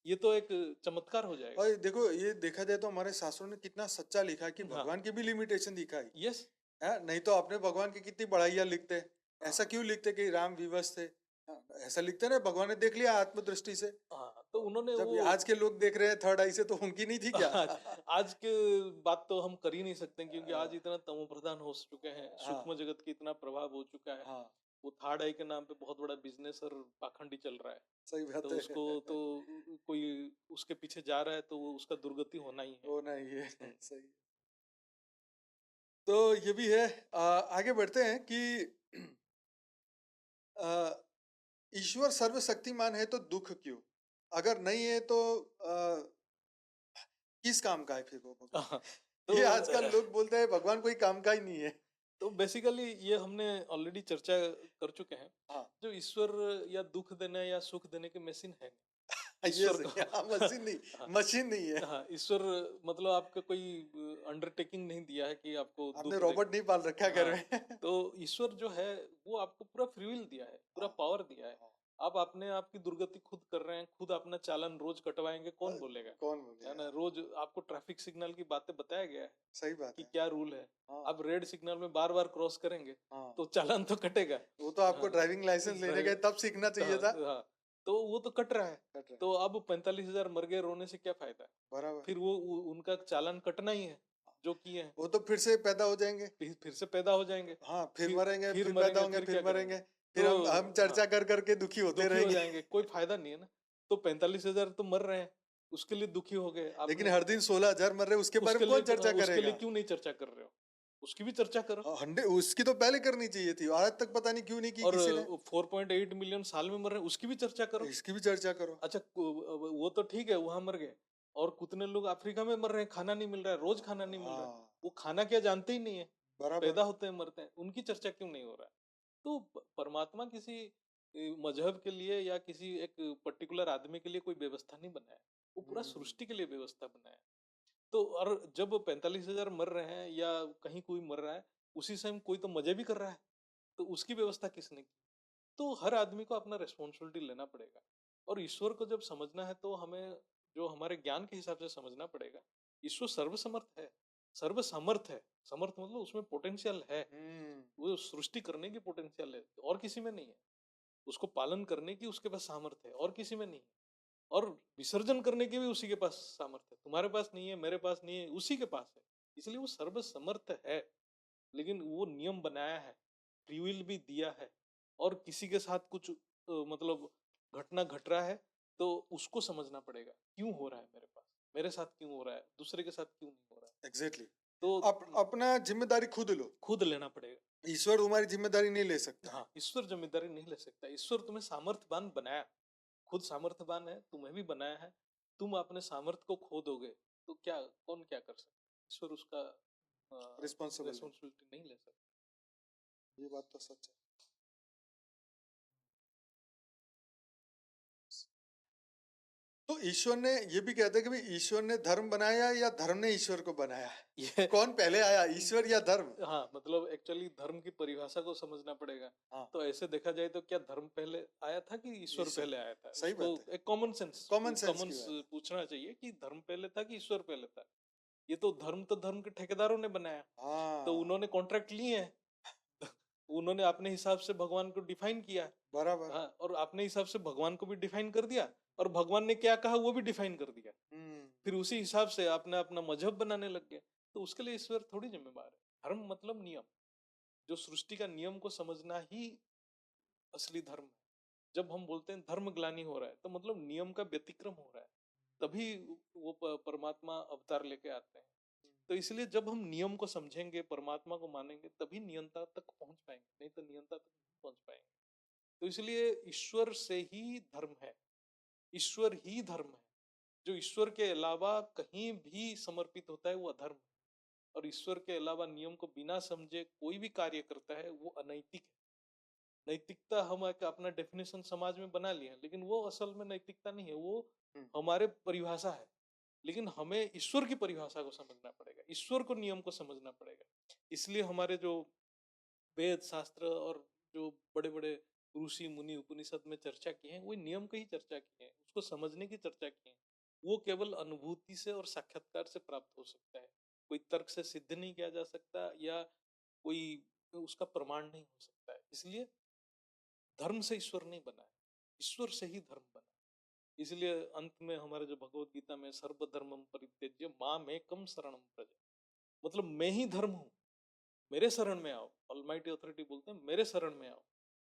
ये तो एक चमत्कार हो जाएगा। और देखो, ये देखा जाए तो हमारे शास्त्रों ने कितना सच्चा लिखा है कि हाँ, भगवान की भी लिमिटेशन दिखाई यस, है। नहीं तो अपने भगवान की कितनी बड़ाइयाँ लिखते। ऐसा क्यों लिखते कि राम विवश थे? हाँ, ऐसा लिखते ना, भगवान ने देख लिया आत्मदृष्टि से। हाँ, तो उन्होंने जब वो ये आज के लोग देख रहे हैं थर्ड आई से, तो उनकी नहीं थी क्या? आज आज के बात तो हम कर ही नहीं सकते क्योंकि आज इतना तमो प्रधान हो चुके हैं, हाँ, सूक्ष्म जगत की इतना प्रभाव हो चुका है। हाँ, वो थर्ड आई के नाम पे बहुत बड़ा बिजनेस और पाखंडी चल रहा है। सही बात तो है। उसको तो कोई उसके पीछे जा रहा है तो वो उसका दुर्गति होना ही है। वो नहीं है। हम्म, सही। तो ये भी है। आगे बढ़ते हैं कि अ, ईश्वर सर्वशक्तिमान है तो दुख क्यों? अगर नहीं है तो किस काम का है फिर वो भगवान? हाँ, ये तो आजकल लोग बोलते हैं भगवान कोई काम का ही नहीं है। तो बेसिकली ये हमने ऑलरेडी चर्चा कर चुके हैं। हाँ, जो ईश्वर या दुख देने या सुख देने की मशीन है नहीं। ये ईश्वर को सही। हाँ, मशीन नहीं, हाँ, मशीन नहीं है। हाँ, ईश्वर मतलब आपका कोई अंडरटेकिंग नहीं दिया है कि आपको आपने दुख रोबोट देगा। नहीं पाल रखा घर हाँ, में। तो ईश्वर जो है वो आपको पूरा फ्री विल दिया है, पूरा हाँ, पावर दिया है। हाँ, आप अपने आप की दुर्गति खुद कर रहे हैं, खुद अपना चालान रोज कटवाएंगे, कौन बोलेगा? कौन है ना? बोलेगा? रोज आपको ट्रैफिक सिग्नल की बातें बताया गया है सही बात कि है। क्या रूल है। हाँ, आप रेड सिग्नल में बार बार क्रॉस करेंगे हाँ। तो चालान तो कटेगा। वो तो आपको हाँ, ड्राइविंग लाइसेंस लेने गए ड्राइव तब सीखना चाहिए हाँ, था। हाँ, तो वो तो कट रहा है। कट रहा है। तो अब 45,000 मर गए, रोने से क्या फायदा? बराबर। फिर वो उनका चालान कटना ही है जो किए हैं। वो तो फिर से पैदा हो जाएंगे। फिर से पैदा हो जाएंगे, हाँ, फिर फिर मरेंगे, फिर फिर पैदा मरेंगे, होंगे, फिर फिर क्या करेंगे? मरेंगे। फिर हम तो हाँ, चर्चा कर करके दुखी होते दुखी हो रहेंगे। जाएंगे, कोई फायदा नहीं है ना। तो 45,000 तो मर रहे हैं, उसके लिए दुखी हो गए लेकिन आपने। हर दिन 16,000 मर रहे हैं, उसके बारे में कौन चर्चा उसके लिए करेगा? क्यों नहीं चर्चा कर रहे हो? उसकी भी चर्चा करो। हंड्रेड उसकी तो पहले करनी चाहिए थी, आज तक पता नहीं क्यों नहीं की और किसी ने। 4.8 मिलियन साल में मर रहे हैं, उसकी भी चर्चा करो। इसकी भी चर्चा करो। अच्छा, वो तो ठीक है, वहां मर गए। और कितने लोग अफ्रीका में मर रहे हैं, खाना नहीं मिल रहा है, रोज खाना नहीं मिल रहा है। हाँ, वो खाना क्या जानते ही नहीं है, बराबर। पैदा होते हैं मरते हैं, उनकी चर्चा क्यों नहीं हो रहा है? तो परमात्मा किसी मजहब के लिए या किसी एक पर्टिकुलर आदमी के लिए कोई व्यवस्था नहीं बनाया, वो पूरा सृष्टि के लिए व्यवस्था बनाया। तो और जब 45,000 मर रहे हैं या कहीं कोई मर रहा है, उसी समय कोई तो मजे भी कर रहा है, तो उसकी व्यवस्था किसने की? तो हर आदमी को अपना रिस्पॉन्सिबिलिटी लेना पड़ेगा। और ईश्वर को जब समझना है तो हमें जो हमारे ज्ञान के हिसाब से समझना पड़ेगा। ईश्वर सर्वसमर्थ है, सर्वसमर्थ है। समर्थ मतलब उसमें पोटेंशियल है, हम्म। वो सृष्टि करने की पोटेंशियल है, और किसी में नहीं है। उसको पालन करने की उसके पास सामर्थ्य है, और किसी में नहीं है। और विसर्जन करने की भी उसी के पास सामर्थ्य है, तुम्हारे पास नहीं है, मेरे पास नहीं है, उसी के पास है। इसलिए वो सर्वसमर्थ है। लेकिन वो नियम बनाया है, फ्री विल भी दिया है। और किसी के साथ कुछ मतलब घटना घट रहा है तो उसको समझना पड़ेगा, क्यों हो रहा है मेरे पास, मेरे साथ क्यों हो रहा है, दूसरे के साथ क्यों नहीं हो रहा है। एग्जैक्टली। तो अपना जिम्मेदारी खुद लो। खुद लेना पड़ेगा। ईश्वर तुम्हारी जिम्मेदारी नहीं ले सकता है। हाँ, ईश्वर जिम्मेदारी नहीं ले सकता। ईश्वर तुम्हें सामर्थ्यवान बनाया, खुद सामर्थ्यवान है, तुम्हें भी बनाया है। तुम अपने सामर्थ्य को खो दोगे तो क्या, कौन क्या कर सकता है? ईश्वर उसका रिस्पॉन्सिबल है। रेस्पॉन्सिबिलिटी नहीं ले सकता। ये बात तो सच है। तो ईश्वर ने ये भी कहते हैं कि भाई ईश्वर ने धर्म बनाया या धर्म ने ईश्वर को बनाया? ये कौन पहले आया, ईश्वर या धर्म? हाँ, मतलब एक्चुअली धर्म की परिभाषा को समझना पड़ेगा। हाँ, तो ऐसे देखा जाए तो क्या धर्म पहले आया था कि ईश्वर ईश्वर। पहले आया था? सही उसको बात है। एक common sense common sense common की बात है। पूछना चाहिए कि धर्म पहले था कि ईश्वर पहले था। ये तो धर्म के ठेकेदारों ने बनाया, तो हाँ, उन्होंने कॉन्ट्रैक्ट लिए हैं। उन्होंने अपने हिसाब से भगवान को डिफाइन किया। बराबर। हाँ, और अपने हिसाब से भगवान को भी डिफाइन कर दिया, और भगवान ने क्या कहा वो भी डिफाइन कर दिया। हुँ, फिर उसी हिसाब से आपने अपना मजहब बनाने लग गए। तो उसके लिए ईश्वर थोड़ी जिम्मेदार है। धर्म मतलब नियम, जो सृष्टि का नियम को समझना ही असली धर्म है। जब हम बोलते हैं धर्म ग्लानि हो रहा है, तो मतलब नियम का व्यतिक्रम हो रहा है, तभी वो परमात्मा अवतार लेके आते हैं। तो इसलिए जब हम नियम को समझेंगे, परमात्मा को मानेंगे, तभी नियंता तक पहुंच पाएंगे, नहीं तो नियंता तक नहीं पहुंच पाएंगे। तो इसलिए ईश्वर से ही धर्म है, ईश्वर ही धर्म है। जो ईश्वर के अलावा कहीं भी समर्पित होता है वो अधर्म है, और ईश्वर के अलावा नियम को बिना समझे कोई भी कार्य करता है वो अनैतिक है। नैतिकता हम एक अपना डेफिनेशन समाज में बना लिया है, लेकिन वो असल में नैतिकता नहीं है, वो हुँ, हमारे परिभाषा है। लेकिन हमें ईश्वर की परिभाषा को समझना पड़ेगा, ईश्वर को नियम को समझना पड़ेगा। इसलिए हमारे जो वेद शास्त्र और जो बड़े बड़े ऋषि मुनि उपनिषद में चर्चा की है, वो नियम की ही चर्चा की है, उसको समझने की चर्चा की है। वो केवल अनुभूति से और साक्षात्कार से प्राप्त हो सकता है, कोई तर्क से सिद्ध नहीं किया जा सकता, या कोई उसका प्रमाण नहीं हो सकता है। इसलिए धर्म से ईश्वर नहीं बना है, ईश्वर से ही धर्म बना है। इसलिए अंत में हमारे जो भगवत गीता में सर्वधर्मम परित्यज्य माम एकम शरणम प्रज, मतलब मैं ही धर्म हूँ, मेरे शरण में आओ। ऑलमाइटी अथॉरिटी बोलते हैं मेरे शरण में आओ,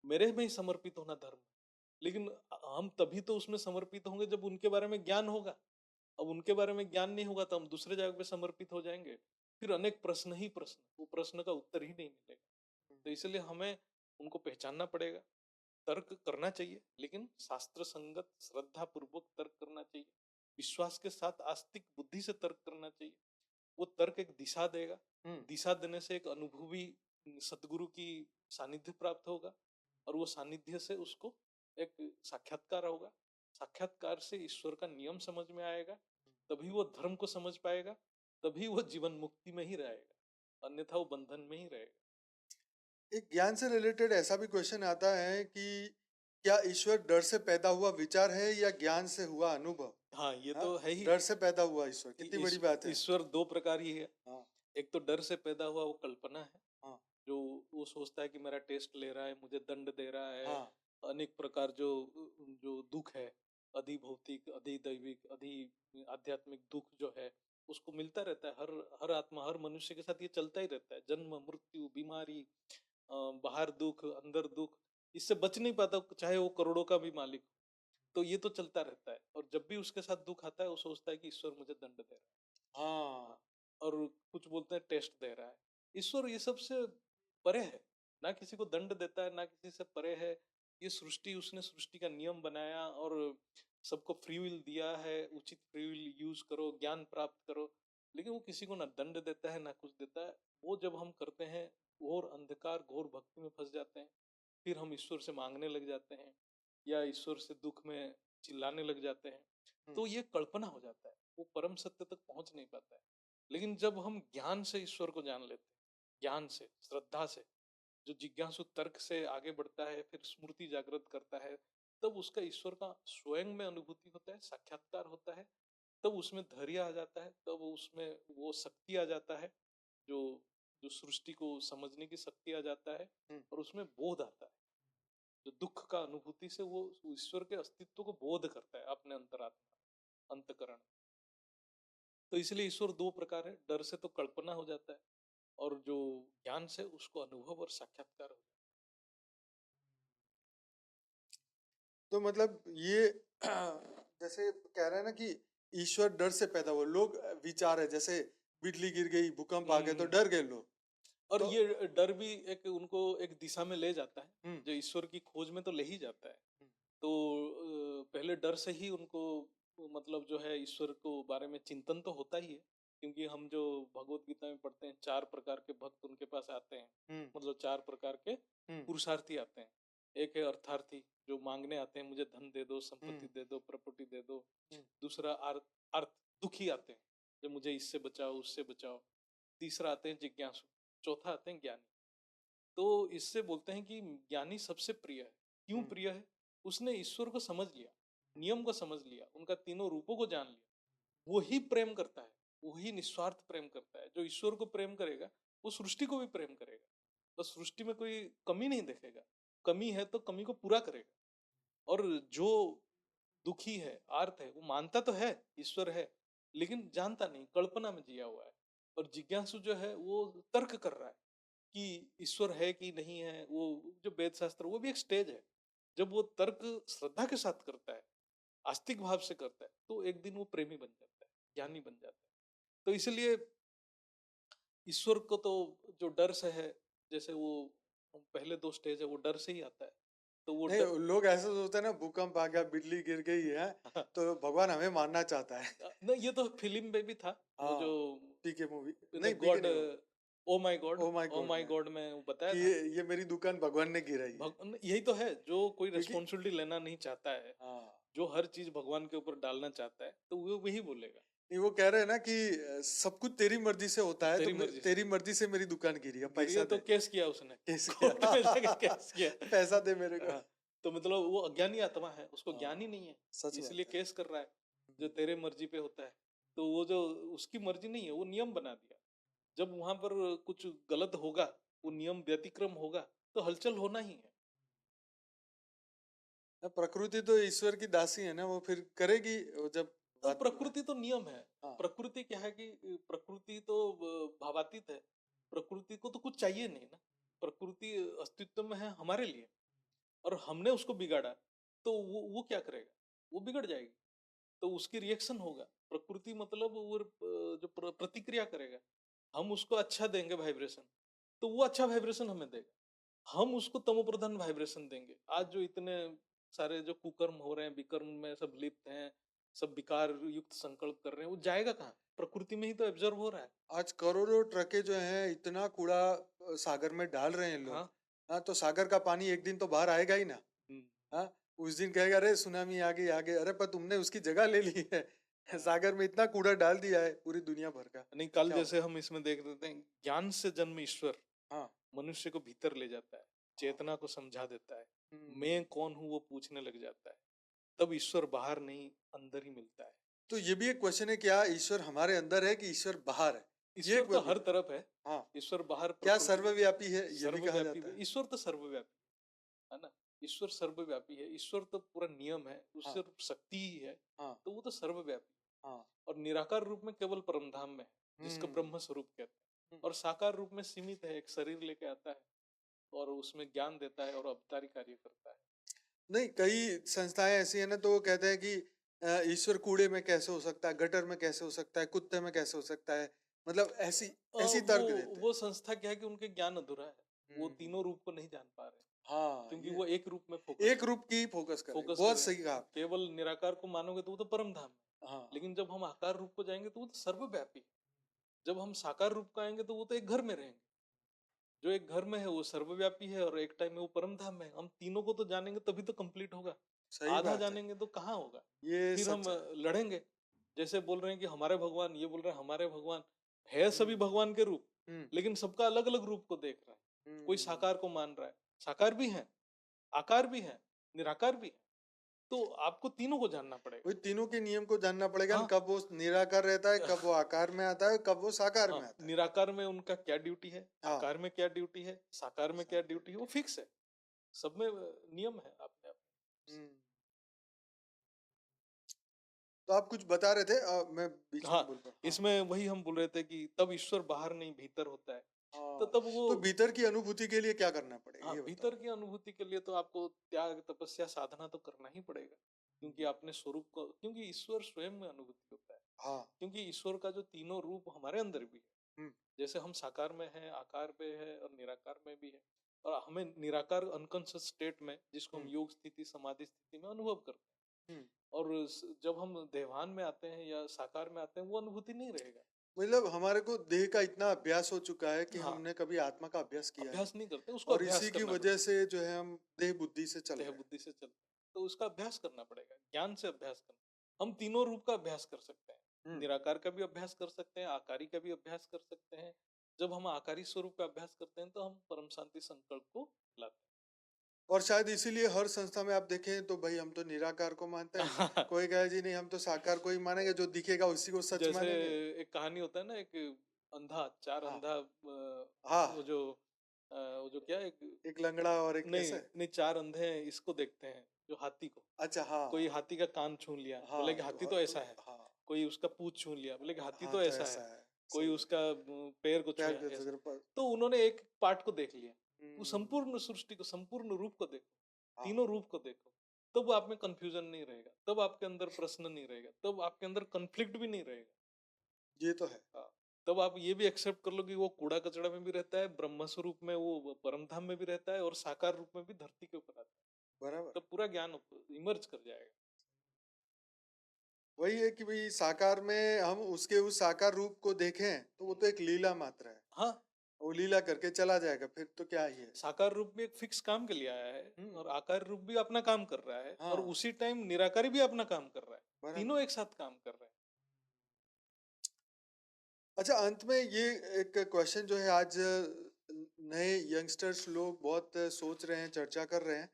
मेरे में ही समर्पित होना धर्म है। लेकिन हम तभी तो उसमें समर्पित होंगे जब उनके बारे में ज्ञान होगा। अब उनके बारे में ज्ञान नहीं होगा तो हम दूसरे जगह पे समर्पित हो जाएंगे, फिर अनेक प्रश्न ही प्रश्न, वो प्रश्न का उत्तर ही नहीं मिलेगा। तो इसलिए हमें उनको पहचानना पड़ेगा। तर्क करना चाहिए, लेकिन शास्त्र संगत श्रद्धा पूर्वक तर्क करना चाहिए, विश्वास के साथ आस्तिक बुद्धि से तर्क करना चाहिए। वो तर्क एक दिशा देगा, हुँ, दिशा देने से एक अनुभवी सदगुरु की सानिध्य प्राप्त होगा, और वो सानिध्य से उसको एक साक्षात्कार होगा, साक्षात्कार से ईश्वर का नियम समझ में आएगा, तभी वो धर्म को समझ पाएगा, तभी वो जीवन मुक्ति में ही रहेगा, अन्यथा वो बंधन में ही रहेगा। एक ज्ञान से रिलेटेड ऐसा भी क्वेश्चन आता है कि क्या ईश्वर डर से पैदा हुआ विचार है या ज्ञान से हुआ अनुभव? हाँ, ये हाँ, तो है ही। डर से पैदा हुआ ईश्वर, कितनी बड़ी बात है। ईश्वर दो प्रकार ही है। हाँ, एक तो डर से पैदा हुआ वो कल्पना है, हाँ, जो वो सोचता है कि मेरा टेस्ट ले रहा है, मुझे दंड दे रहा है। हाँ, अनेक प्रकार जो जो दुख है, अधिभौतिक, अधिदैविक, अधि आध्यात्मिक दुख जो है, उसको मिलता रहता है। हर हर आत्मा, हर मनुष्य के साथ ये चलता ही रहता है। जन्म, मृत्यु, बीमारी, बाहर दुख, अंदर दुख, इससे बच नहीं पाता, चाहे वो करोड़ों का भी मालिक हो। तो ये तो चलता रहता है, और जब भी उसके साथ दुख आता है वो सोचता है कि ईश्वर मुझे दंड दे रहा है। हाँ, हाँ, और कुछ बोलते हैं टेस्ट दे रहा है। ईश्वर ये सबसे परे है, ना किसी को दंड देता है, ना किसी से परे है। ये सृष्टि, उसने सृष्टि का नियम बनाया और सबको फ्री विल दिया है, उचित फ्री विल यूज करो, ज्ञान प्राप्त करो। लेकिन वो किसी को ना दंड देता है ना कुछ देता है। वो जब हम करते हैं घोर अंधकार, घोर भक्ति में फंस जाते हैं, फिर हम ईश्वर से मांगने लग जाते हैं, या ईश्वर से दुख में चिल्लाने लग जाते हैं, हुँ, तो ये कल्पना हो जाता है, वो परम सत्य तक पहुंच नहीं पाता है। लेकिन जब हम ज्ञान से ईश्वर को जान लेते हैं, ज्ञान से, श्रद्धा से, जो जिज्ञासु तर्क से आगे बढ़ता है, फिर स्मृति जागृत करता है, तब उसका ईश्वर का स्वयं में अनुभूति होता है, साक्षात्कार होता है। तब उसमें धैर्य आ जाता है, तब उसमें वो शक्ति आ जाता है, जो जो सृष्टि को समझने की शक्ति आ जाता है, हुँ, और उसमें बोध आता है, जो दुख का अनुभूति से वो ईश्वर के अस्तित्व को बोध करता है अपने अंतरात्मा, अंतकरण। तो इसलिए ईश्वर दो प्रकार है, डर से तो कल्पना हो जाता है, और जो ज्ञान से उसको अनुभव और साक्षात्कार हो जाता तो मतलब ये जैसे कह रहे हैं ना कि ईश्वर डर से पैदा हुआ, लोग विचार है जैसे बिजली गिर गई, भूकंप है। आ गया तो डर गए लोग। और तो ये डर भी एक उनको एक दिशा में ले जाता है, हुँ, जो ईश्वर की खोज में तो ले ही जाता है। हुँ, तो पहले डर से ही उनको, मतलब जो है ईश्वर को बारे में चिंतन तो होता ही है, क्योंकि हम जो भगवत गीता में पढ़ते हैं, चार प्रकार के भक्त उनके पास आते हैं, हुँ, मतलब चार प्रकार के हुँ, पुरुषार्थी आते हैं। एक है अर्थार्थी, जो मांगने आते हैं, मुझे धन दे दो, हुँ, संपत्ति दे दो, प्रॉपर्टी दे दो। हुँ, दूसरा अर्थ दुखी आते हैं, जो मुझे इससे बचाओ, उससे बचाओ। तीसरा आते हैं जिज्ञासु। चौथा आते हैं ज्ञानी। तो इससे बोलते हैं कि ज्ञानी सबसे प्रिय है। क्यों हुँ, प्रिय है? उसने ईश्वर को समझ लिया, नियम को समझ लिया, उनका तीनों रूपों को जान लिया। वो ही प्रेम करता है, वही निस्वार्थ प्रेम करता है। जो ईश्वर को प्रेम करेगा वो सृष्टि को भी प्रेम करेगा, बस सृष्टि में कोई कमी नहीं देखेगा। कमी है तो कमी को पूरा करेगा। और जो दुखी है, आर्त है, वो मानता तो है ईश्वर है, लेकिन जानता नहीं, कल्पना में जिया हुआ है। और जिज्ञासु जो है वो तर्क कर रहा है कि ईश्वर है कि नहीं है। वो जो वेद शास्त्र, वो भी एक स्टेज है। जब वो तर्क श्रद्धा के साथ करता है, आस्तिक भाव से करता है, तो एक दिन वो प्रेमी बन जाता है, ज्ञानी बन जाता है। तो इसलिए ईश्वर को तो जो डर से है, जैसे वो पहले दो स्टेज है, वो डर से ही आता है। तो वो नहीं, डर लोग ऐसे सोचते हैं ना, भूकंप आ गया, बिजली गिर गई है, तो भगवान हमें मारना चाहता है। नहीं, ये तो फिल्म में भी था। वो जो हाँ, पीके मूवी, नहीं पीके गॉड, नहीं, वो oh my God, oh my oh God my में, गॉड में वो बताया कि था। ये मेरी दुकान भगवान ने गिराई है। यही तो है, जो कोई क्योंकि रिस्पॉन्सिबिलिटी लेना नहीं चाहता है, हाँ, जो हर चीज भगवान के ऊपर डालना चाहता है, तो वो वही बोलेगा। नहीं वो कह रहे हैं ना कि सब कुछ तेरी मर्जी से होता है, तो तेरी मर्जी से तेरी मर्जी से मेरी दुकान गिरी है, गिरी है, पैसा तो दे। केस किया उसने, केस कोर्ट में जाके किया। केस किया। पैसा दे मेरे को। हाँ, तो मतलब वो अज्ञानी आत्मा है, उसको ज्ञान ही हाँ, नहीं है, सच इसलिए बात है। केस कर रहा है। जो तेरे मर्जी पे होता है, तो वो जो उसकी मर्जी नहीं है, वो नियम बना दिया। जब वहां पर कुछ गलत होगा, वो नियम व्यतिक्रम होगा, तो हलचल होना ही है। प्रकृति तो ईश्वर की दासी है ना, वो फिर करेगी, वो जब तो बात। प्रकृति तो नियम है। हाँ, प्रकृति क्या है कि प्रकृति तो भावातीत है। प्रकृति को तो कुछ चाहिए नहीं ना। प्रकृति अस्तित्व में है हमारे लिए, और हमने उसको बिगाड़ा, तो वो क्या करेगा? वो बिगड़ जाएगी। तो उसकी रिएक्शन होगा। प्रकृति मतलब वो जो प्रतिक्रिया करेगा। हम उसको अच्छा देंगे वाइब्रेशन, तो वो अच्छा वाइब्रेशन हमें देगा। हम उसको तमोप्रधान वाइब्रेशन देंगे। आज जो इतने सारे जो कुकर्म हो रहे हैं, विकर्म में सब लिप्त हैं, सब विकार युक्त संकल्प कर रहे हैं, वो जाएगा कहाँ? प्रकृति में ही तो एब्जॉर्ब हो रहा है। आज करोड़ों ट्रकें जो हैं इतना कूड़ा सागर में डाल रहे हैं लोग। हाँ। हाँ, तो सागर का पानी एक दिन तो बाहर आएगा ही ना। हम्म। हाँ, उस दिन कहेगा अरे सुनामी आ गई, आ गई, अरे पर तुमने उसकी जगह ले ली है। हाँ। सागर में इतना कूड़ा डाल दिया है पूरी दुनिया भर का। नहीं, कल क्या जैसे होगा? हम इसमें देख देते हैं, ज्ञान से जन्म ईश्वर हाँ, मनुष्य को भीतर ले जाता है, हाँ, चेतना को समझा देता है। हम्म। मैं कौन हूं वो पूछने लग जाता है। तब ईश्वर बाहर नहीं, अंदर ही मिलता है। तो ये भी एक क्वेश्चन है, क्या ईश्वर हमारे अंदर है कि ईश्वर बाहर है? ये ईश्वर एक तो बात हर बताइए। तरफ है। हाँ, ईश्वर बाहर क्या प्रकृति में सर्वव्यापी है, ये भी कहा सर्वव्यापी जाता है। है। ईश्वर तो सर्वव्यापी है ना। ईश्वर सर्वव्यापी है। ईश्वर तो पूरा नियम है, हाँ, उससे शक्ति ही है। हाँ, तो वो तो सर्वव्यापी, हाँ, और निराकार रूप में केवल परमधाम में है, जिसको हम्म, ब्रह्म स्वरूप कहते हैं। और साकार रूप में सीमित है, एक शरीर लेके आता है और उसमें ज्ञान देता है और अवतारी कार्य करता है। नहीं, कई संस्थाएं ऐसी है ना, तो वो कहते हैं कि ईश्वर कूड़े में कैसे हो सकता है, गटर में कैसे हो सकता है, कुत्ते में कैसे हो सकता है, मतलब ऐसी ऐसी वो तर्क देते हैं। वो संस्था क्या है कि उनके ज्ञान अधूरा है। वो हम्म, तीनों रूप को नहीं जान पा रहे, हाँ, क्योंकि ये वो एक रूप में फोकस एक रूप की फोकस कर रहे हैं, फोकस कर बहुत रहे सही कहा हैं। आपने। केवल निराकार को मानोगे तो वो तो परम धाम है। हाँ, लेकिन जब हम आकार रूप को जाएंगे तो वो तो सर्वव्यापी है। जब हम साकार रूप को आएंगे तो वो तो एक घर में रहेंगे। जो एक घर में है वो सर्वव्यापी है, और एक टाइम में वो परम धाम है। हम तीनों को तो जानेंगे तभी तो कंप्लीट होगा। सही आधा बात है, जानेंगे तो कहाँ होगा? ये फिर हम सच है। लड़ेंगे। जैसे बोल रहे हैं कि हमारे भगवान, ये बोल रहे हैं हमारे भगवान। है सभी हम्म, भगवान के रूप, हम्म, लेकिन सबका अलग अलग रूप को देख रहा है। कोई हम्म। साकार को मान रहा है। साकार भी है, आकार भी है, निराकार भी है। तो आपको तीनों को जानना पड़ेगा। वही तीनों के नियम को जानना पड़ेगा न, हाँ। कब वो निराकार रहता है, कब वो आकार में आता है, कब वो साकार हाँ, में आता है। निराकार में उनका क्या ड्यूटी है, हाँ, आकार में क्या ड्यूटी है, साकार में क्या ड्यूटी है, वो फिक्स है। सब में नियम है अपने अपने। हम्म। तो आप कुछ बता रहे थे, मैं बीच में हाँ, बोल पा। हाँ, इसमें वही हम बोल रहे थे कि तब ईश्वर बाहर नहीं भीतर होता है। तो हाँ, तब वो, तो भीतर की अनुभूति के लिए क्या करना पड़ेगा, हाँ, ये भीतर बताओ। की अनुभूति के लिए तो आपको त्याग, तपस्या, साधना तो करना ही पड़ेगा। क्योंकि अपने स्वरूप को, क्योंकि ईश्वर स्वयं में अनुभूति होता है। हाँ, क्योंकि ईश्वर का जो तीनों रूप हमारे अंदर भी है। हम्म, जैसे हम साकार में है, आकार में है और निराकार में भी है। और हमें निराकार अनकॉन्शियस स्टेट में, जिसको हम हम्म, योग स्थिति, समाधि स्थिति में अनुभव करते हैं। हम्म। और जब हम देवान में आते हैं या साकार में आते हैं, वो अनुभूति नहीं रहेगा। मतलब हमारे को देह का इतना अभ्यास हो चुका है कि हाँ, हमने कभी आत्मा का अभ्यास किया नहीं, अभ्यास नहीं करते, उसको और अभ्यास इसी की करना वजह पड़ेगा। से जो है हम देह बुद्धि से चल देह रहे हैं। बुद्धि से चलते हैं, तो उसका अभ्यास करना पड़ेगा, ज्ञान से अभ्यास करना। हम तीनों रूप का अभ्यास कर सकते हैं। हम्म। निराकार का भी अभ्यास कर सकते हैं, आकारी का भी अभ्यास कर सकते हैं। जब हम आकारी स्वरूप का अभ्यास करते हैं तो हम परम शांति संकल्प को लाते हैं। और शायद इसीलिए हर संस्था में आप देखें तो भाई हम तो निराकार को मानते हैं, कोई कहे जी नहीं हम तो साकार को ही मानेंगे, जो दिखेगा उसी को सच जैसे मानेंगे। एक कहानी होता है ना, एक अंधा, चार हाँ अंधा हाँ, वो जो क्या एक, एक लंगड़ा और एक नहीं कैसे। नहीं, चार अंधे हैं, इसको देखते हैं, जो हाथी को। अच्छा हाँ कोई हाथी का कान छू लिया, हाँ बोले कि हाथी तो ऐसा है। हाँ कोई उसका पूंछ छू लिया, बोले कि हाथी हाँ, तो तो ऐसा है। ऐसा है। कोई सही बात। उसका पैर को प्यार छुआ के ऐसा। जिक्र पर। तो उन्होंने एक पार्ट को देख लिया। वो हम्म, संपूर्ण सृष्टि को, संपूर्ण रूप को देखो, हाँ तीनों रूप को देखो, तब आप में कंफ्यूजन नहीं रहेगा, तब आपके अंदर प्रश्न नहीं रहेगा, तब आपके अंदर कन्फ्लिक्ट भी नहीं रहेगा। ये तो है। हाँ, तब आप ये भी एक्सेप्ट कर लो कि वो कूड़ा कचड़ा में भी रहता है, ब्रह्म स्वरूप में वो परम धाम में भी रहता है, और साकार रूप में भी धरती के ऊपर आता है। बराबर। तब पूरा ज्ञान इमर्ज कर जाएगा। वही है कि भाई साकार में हम उसके उस साकार रूप को देखें तो वो तो एक लीला मात्र है, हाँ, वो लीला करके चला जाएगा, फिर तो क्या ही है। साकार रूप भी एक फिक्स काम के लिए आया है, हम्म, और आकार रूप भी अपना काम कर रहा है, और हाँ उसी टाइम निराकारी भी अपना काम कर रहा है। बराबर। तीनों एक साथ काम कर रहे हैं। अच्छा, अंत में ये एक क्वेश्चन जो है आज नए यंगस्टर्स लोग बहुत सोच रहे हैं, चर्चा कर रहे हैं,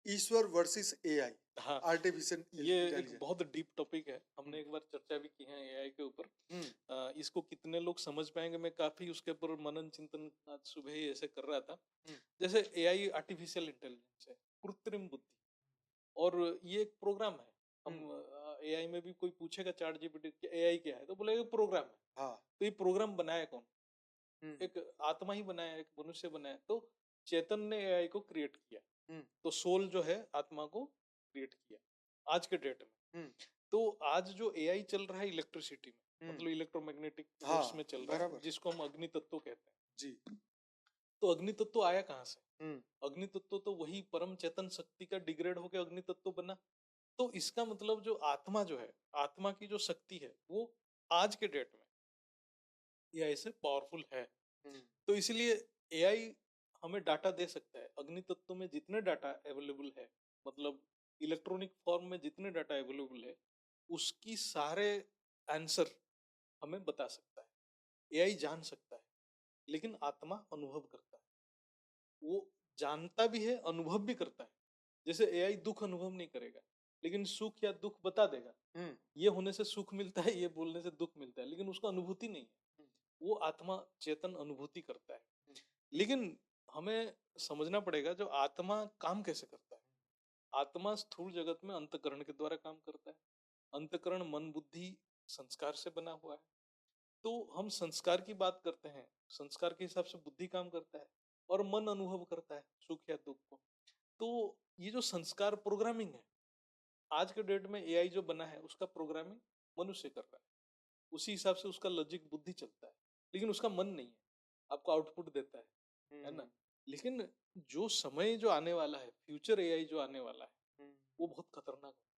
ईश्वर वर्सेस एआई, हाँ, आर्टिफिशियल ये एक इंटेलिजेंस। बहुत डीप टॉपिक है। हमने एक बार चर्चा भी की है एआई के ऊपर। हम्म इसको कितने लोग समझ पाएंगे, मैं काफी उसके ऊपर मनन चिंतन आज सुबह ही ऐसे कर रहा था। हम्म जैसे एआई आर्टिफिशियल इंटेलिजेंस है, कृत्रिम बुद्धि, और ये एक प्रोग्राम है। हम हम्म, एआई में भी कोई पूछेगा चैट जीपीटी एआई क्या है, तो बोलेगा प्रोग्राम है। हाँ तो ये प्रोग्राम बनाया कौन? हम्म एक आत्मा ही बनाया, एक मनुष्य बनाया। तो चेतन ने एआई को क्रिएट किया, हम्म तो सोल जो है आत्मा को क्रिएट किया आज के डेट में। हम्म तो आज जो एआई चल रहा है इलेक्ट्रिसिटी में, हम्म, मतलब इलेक्ट्रोमैग्नेटिक हाँ फोर्स में चल रहा है, बराबर। जिसको हम अग्नि तत्व कहते हैं। जी। तो अग्नि तत्व आया कहाँ से? हम्म अग्नि तत्व तो वही परम चेतन शक्ति का डिग्रेड होकर अग्नि तत्व बना। तो इसका मतलब जो आत्मा जो है, आत्मा की जो शक्ति है, वो आज के डेट में एआई से पावरफुल है। हम्म तो इसलिए एआई हमें डाटा दे सकता है। अग्नि तत्व में जितने डाटा अवेलेबल है, मतलब इलेक्ट्रॉनिक फॉर्म में जितने डाटा अवेलेबल है, उसकी सारे आंसर हमें बता सकता है। एआई जान सकता है, लेकिन आत्मा अनुभव करता है। वो जानता भी है, अनुभव भी करता है। जैसे एआई दुख अनुभव नहीं करेगा, लेकिन सुख या दुख बता देगा। हम्म ये होने से सुख मिलता है, ये बोलने से दुख मिलता है, लेकिन उसको अनुभूति नहीं है। वो आत्मा चेतन अनुभूति करता है। लेकिन हमें समझना पड़ेगा, जो आत्मा काम कैसे करता है। आत्मा स्थूल जगत में अंतकरण के द्वारा काम करता है। अंतकरण मन बुद्धि संस्कार से बना हुआ है। तो हम संस्कार की बात करते हैं, संस्कार के हिसाब से बुद्धि काम करता है, और मन अनुभव करता है सुख या दुख को। तो ये जो संस्कार प्रोग्रामिंग है, आज के डेट में एआई जो बना है, उसका प्रोग्रामिंग मनुष्य कर रहा है। उसी हिसाब से उसका लॉजिक बुद्धि चलता है, लेकिन उसका मन नहीं है। आपको आउटपुट देता है ना। लेकिन जो समय जो आने वाला है, फ्यूचर एआई जो आने वाला है, हम्म। वो बहुत खतरनाक है।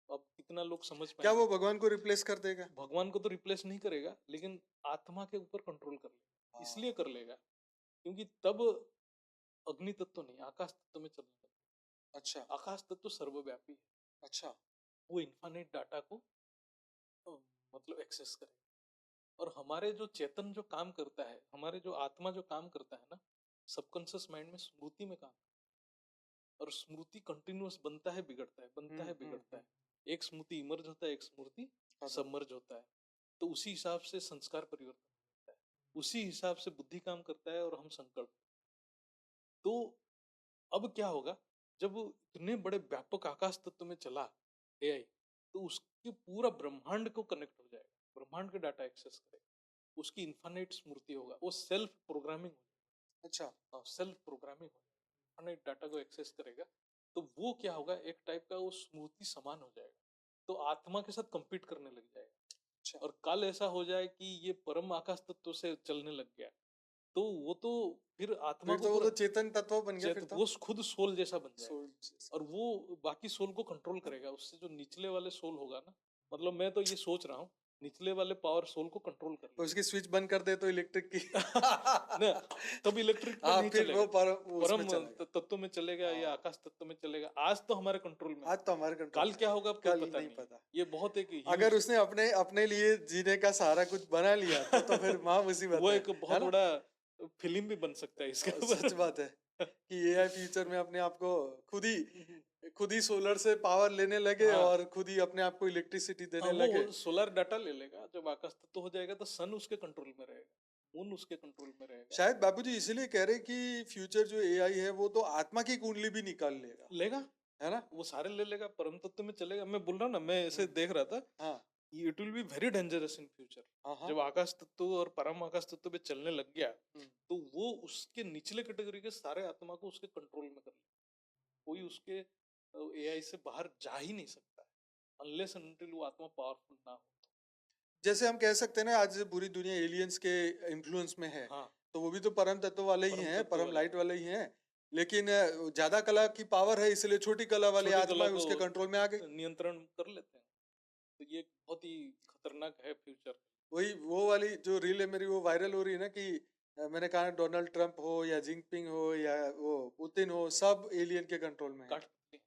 अब कितना लोग समझ क्या पाएंगे? वो भगवान को रिप्लेस कर देगा? भगवान को तो रिप्लेस नहीं करेगा, लेकिन आत्मा के ऊपर कंट्रोल कर लेगा। इसलिए हाँ कर लेगा क्योंकि तब अग्नि तत्व नहीं, आकाश तत्व में चलने लगेगा। अच्छा आकाश तत्व सर्वव्यापी है। अच्छा। वो इन्फाइनाइट डाटा को अ, मतलब एक्सेस करेगा। और हमारे जो चेतन जो काम करता है, हमारे जो आत्मा जो काम करता है ना, सबकॉन्शियस माइंड में स्मृति में काम, और स्मृति कंटिन्यूअस बनता है बिगड़ता है, बनता है बिगड़ता है। एक स्मृति इमर्ज होता है, एक स्मृति खत्म। सबमर्ज होता है। तो उसी हिसाब से संस्कार परिवर्तन होता है, उसी हिसाब से बुद्धि काम करता है, और हम संकल्प। तो अब क्या होगा, जब इतने बड़े व्यापक आकाश तत्व में चला एआई, तो उसके पूरा ब्रह्मांड को कनेक्ट हो जाएगा, ब्रह्मांड के डाटा एक्सेस करेगा, उसकी इन्फानाइट स्मृति होगा, वो सेल्फ प्रोग्रामिंग हो। अच्छा। हाँ, सेल्फ प्रोग्रामिंग हो, इन्फानाइट डाटा को एक्सेस करेगा। तो वो क्या होगा, एक टाइप का वो स्मृति समान हो जाएगा। तो आत्मा के साथ compete करने लग जाएगा। अच्छा। और कल ऐसा हो जाए कि ये परम आकाश तत्व से चलने लग गया, तो वो तो फिर आत्मा फिर को तो वो पूरा तो चेतन तत्व बन गया, फिर तो वो खुद सोल जैसा बन जाएगा। सोल। और वो बाकी सोल को कंट्रोल करेगा। उससे जो निचले वाले सोल होगा ना, मतलब मैं तो ये सोच रहा हूँ, निचले वाले पावर सोल को कंट्रोल कर तो ले। उसकी स्विच बंद कर दे तो इलेक्ट्रिक की। ना, तब इलेक्ट्रिक में हाँ, नहीं फिर वो चलेगा, वो उसमें परम चलेगा। तत्व में चलेगा या हाँ, आकाश तत्व में चलेगा। आज तो हमारे कंट्रोल में है। आज तो हमारे कंट्रोल कल में क्या है, होगा, अब कोई कल पता नहीं नहीं है। पता। ये बहुत एक अगर ह्यूज, उसने अपने अपने लिए जीने का सहारा कुछ बना लिया तो फिर महा मुसीबत वो है एक है बहुत ना? बड़ा फिल्म भी बन सकता है इसके ऊपर। सच बात है। कि एआई फ्यूचर में अपने आप को खुद ही सोलर से पावर लेने लगे हाँ, और खुद ही अपने आप को इलेक्ट्रिसिटी हाँ, देने लगे। वो सोलर डाटा ले लेगा। जब आकाश तत्व हो जाएगा तो सन उसके कंट्रोल में रहेगा, मून उसके कंट्रोल में रहेगा। शायद बापूजी इसीलिए कह रहे कि फ्यूचर जो एआई है वो तो आत्मा की कुंडली भी निकाल लेगा, लेगा, है ना? वो सारे ले लेगा, परम तत्व में चलेगा। मैं बोल रहा हूँ ना, मैं ऐसे हम्म, देख रहा था, हाँ it will be very dangerous in future. हाँ हाँ। जब आकाश तत्व और परम आकाश तत्व पे चलने लग गया, हम्म, तो वो उसके निचले कैटेगरी के सारे आत्मा को उसके कंट्रोल में कर ले। कोई उसके एआई से बाहर जा ही नहीं सकता, अनलेस अनटिल वो आत्मा पावरफुल ना हो। जैसे हम कह सकते हैं ना आज पूरी दुनिया एलियंस के इन्फ्लुएंस में है, हाँ, तो वो भी तो परम तत्व वाले ही परम हैं, तत्व परम वाले लाइट हैं। वाले ही हैं। लेकिन ज्यादा कला की पावर है इसलिए छोटी कला वाली छोटी आत्मा कला को उसके कंट्रोल में आ गई। नियंत्रण कर लेते हैं। तो ये बहुत ही खतरनाक है फ्यूचर। वही वो वाली जो रील है मेरी वो वायरल हो रही है ना कि मैंने कहा डोनाल्ड ट्रंप हो या जिनपिंग हो या वो पुतिन हो, सब एलियन के कंट्रोल में है। काट सकते हैं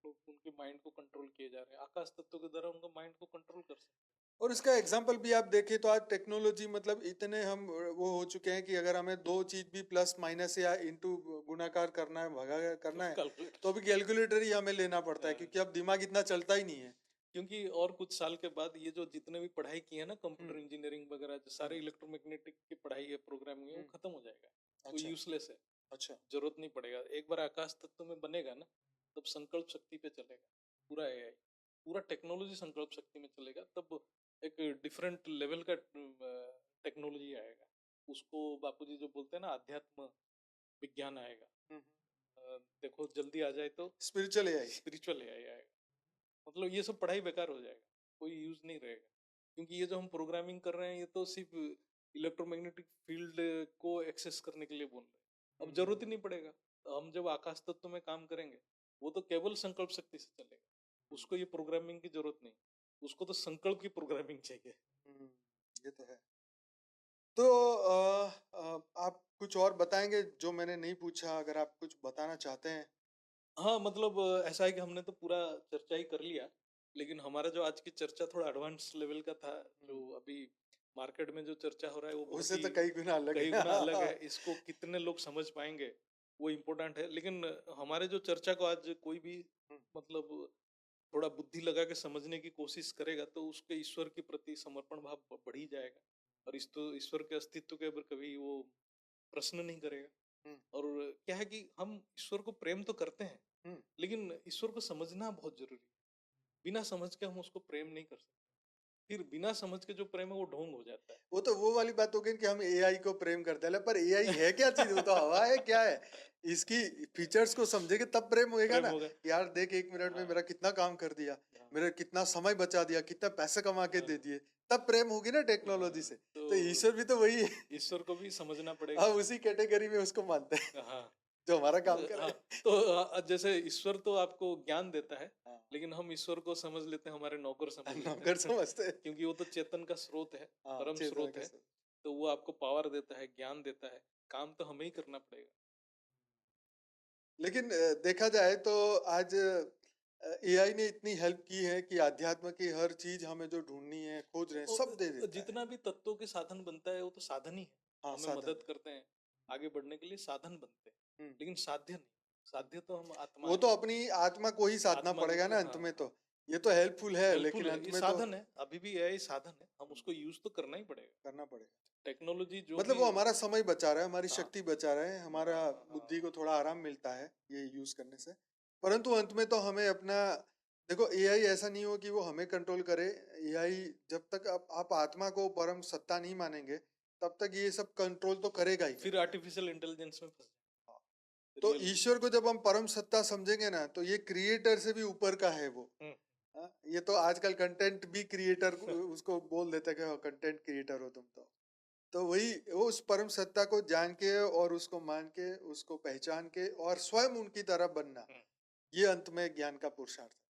लोग, उनके माइंड को कंट्रोल किए जा रहे हैं। आकाश तत्व के द्वारा उनका माइंड को कंट्रोल कर सकते और इसका एग्जाम्पल भी आप देखें तो आज टेक्नोलॉजी मतलब इतने हम वो हो चुके हैं कि अगर हमें दो चीज भी प्लस माइनस या इंटू गुणाकार करना है, भगा हैं। करना तो है, कैलकुलेटर, तो अभी कैलकुलेटर ही हमें लेना पड़ता है क्योंकि अब दिमाग इतना चलता ही नहीं है। क्योंकि और कुछ साल के बाद ये जो जितने भी पढ़ाई की है ना, हम्म कंप्यूटर इंजीनियरिंग वगैरह, जो सारे हम्म इलेक्ट्रोमैग्नेटिक की पढ़ाई है, प्रोग्रामिंग है, वो हम्म, खत्म हो जाएगा। वो अच्छा यूजलेस है, अच्छा। जरूरत नहीं पड़ेगा। एक बार आकाश तत्व में बनेगा ना, तब संकल्प शक्ति पे चलेगा पूरा एआई, पूरा टेक्नोलॉजी संकल्प शक्ति में चलेगा। तब एक डिफरेंट लेवल का टेक्नोलॉजी आएगा। उसको बापूजी जो बोलते हैं ना, अध्यात्म विज्ञान आएगा। देखो जल्दी आ जाए तो स्पिरिचुअल एआई। स्पिरिचुअल एआई आएगा। मतलब ये सब पढ़ाई बेकार हो जाएगा, कोई यूज नहीं रहेगा। क्योंकि ये जो हम प्रोग्रामिंग कर रहे हैं, ये तो सिर्फ इलेक्ट्रोमैग्नेटिक फील्ड को एक्सेस करने के लिए बोल रहे हैं। अब जरूरत ही नहीं पड़ेगा। तो हम जब आकाश तत्व में काम करेंगे, वो तो केवल संकल्प शक्ति से चलेगा। उसको ये प्रोग्रामिंग की जरूरत नहीं, उसको तो संकल्प की प्रोग्रामिंग चाहिए। ये तो है। तो आप कुछ और बताएंगे जो मैंने नहीं पूछा, अगर आप कुछ बताना चाहते हैं? हाँ, मतलब ऐसा है कि हमने तो पूरा चर्चा ही कर लिया, लेकिन हमारा जो आज की चर्चा थोड़ा एडवांस लेवल का था। जो अभी मार्केट में जो चर्चा हो रहा है वो बहुत उससे ही तो कई गुना अलग कई है। गुना अलग है। इसको कितने लोग समझ पाएंगे, वो इम्पोर्टेंट है। लेकिन हमारे जो चर्चा को आज कोई भी मतलब थोड़ा बुद्धि लगा के समझने की कोशिश करेगा, तो उसके ईश्वर के प्रति समर्पण भाव बढ़ ही जाएगा। और इस तो ईश्वर के अस्तित्व के ऊपर कभी वो प्रश्न नहीं करेगा। और क्या है कि हम ईश्वर को प्रेम तो करते हैं, लेकिन ईश्वर को समझना बहुत जरूरी है। बिना समझ के हम उसको प्रेम नहीं कर सकते। फिर बिना समझ के जो प्रेम है वो ढोंग हो जाता वो तो वो वाली बात हो गई कि हम एआई को प्रेम करते हैं, पर एआई है क्या चीज? वो तो हवा है, क्या है? इसकी फीचर्स को समझेंगे तब प्रेम होएगा प्रेम ना। होगा। यार देख, 1 मिनट में हाँ, मेरा कितना काम कर दिया, हाँ, मेरा कितना समय बचा दिया, कितना पैसे कमा के दे हाँ, दिए, तब प्रेम होगी ना टेक्नोलॉजी हाँ, से। तो तो ईश्वर भी तो वही है। ईश्वर को भी समझना पड़ेगा। हम उसी कैटेगरी में उसको मानते हैं हाँ, जो हमारा काम हाँ, करे। तो जैसे ईश्वर तो आपको ज्ञान देता है, हाँ, लेकिन हम ईश्वर को समझ लेते हैं, हमारे नौकर समझ लेते नौकर हैं। समझते हैं। क्योंकि वो तो चेतन का स्रोत है, हाँ, परम चेतना स्रोत के है। साथ। तो वो आपको पावर देता है, ज्ञान देता है, काम तो हमें ही करना पड़ेगा। लेकिन देखा जाए तो आज एआई ने इतनी हेल्प की है कि अध्यात्म की हर चीज हमें जो ढूंढनी है, खोज रहे हैं, सब दे देता है। जितना भी तत्वों के साधन बनता है, वो तो साधन ही है। हाँ, हमें साधन मदद है। करते हैं, आगे बढ़ने के लिए साधन बनते हैं। हम्म। लेकिन साध्य नहीं। साध्य तो हम आत्मा वो है। तो अपनी आत्मा को ही साधना आत्मा पड़ेगा को, ना अंत हाँ, में तो। ये तो हेल्पफुल है हेल्पफुल लेकिन है, अंत ये में तो साधन है। अभी भी यही साधन है, हम उसको यूज तो करना ही पड़ेगा। करना पड़ेगा। टेक्नोलॉजी जो मतलब भी, वो हमारा समय बचा रहा है, हमारी हाँ, शक्ति बचा रहा है, हाँ, हमारा हाँ, बुद्धि हाँ, को थोड़ा आराम मिलता है ये यूज करने से। परंतु अंत में तो हमें अपना, देखो एआई ऐसा नहीं हो कि वो हमें कंट्रोल करे। एआई जब तक आप आत्मा को परम सत्ता नहीं मानेंगे, तब तक ये सब कंट्रोल तो करेगा ही फिर करेगा। आर्टिफिशियल इंटेलिजेंस में फंस तो रियल। ईश्वर को जब हम परम सत्ता समझेंगे ना, तो ये क्रिएटर से भी ऊपर का है वो। हम्म। हाँ, ये तो आजकल कंटेंट भी क्रिएटर उसको बोल देते हैं कि कंटेंट क्रिएटर हो तुम तो वही वो उस परम सत्ता को जान के और उसको मान के उसको पहचान के और स्वयं उनकी तरह बनना, हम्म। ये अंत में ज्ञान का पुरुषार्थ है।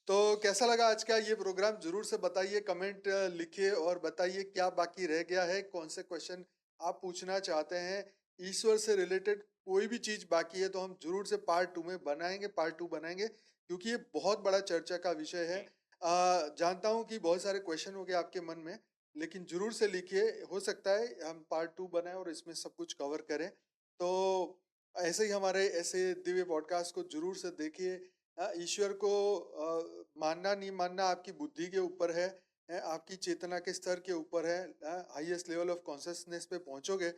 तो कैसा लगा आज का ये प्रोग्राम? जरूर से बताइए, कमेंट लिखिए और बताइए क्या बाकी रह गया है, कौन से क्वेश्चन आप पूछना चाहते हैं, ईश्वर से रिलेटेड कोई भी चीज बाकी है तो हम जरूर से पार्ट 2 में बनाएंगे, पार्ट 2 बनाएंगे, क्योंकि ये बहुत बड़ा चर्चा का विषय है। जानता हूं कि बहुत सारे क्वेश्चन हो गए आपके मन में, लेकिन जरूर से लिखिए, हो सकता है हम पार्ट 2 बनाएं और इसमें सब कुछ कवर करें। तो ऐसे ही हमारे ऐसे दिव्य पॉडकास्ट को जरूर से देखिए। ईश्वर को मानना नहीं मानना आपकी बुद्धि के ऊपर है, आपकी चेतना के स्तर के ऊपर है। हाईएस्ट लेवल ऑफ कॉन्शियसनेस पे पहुंचोगे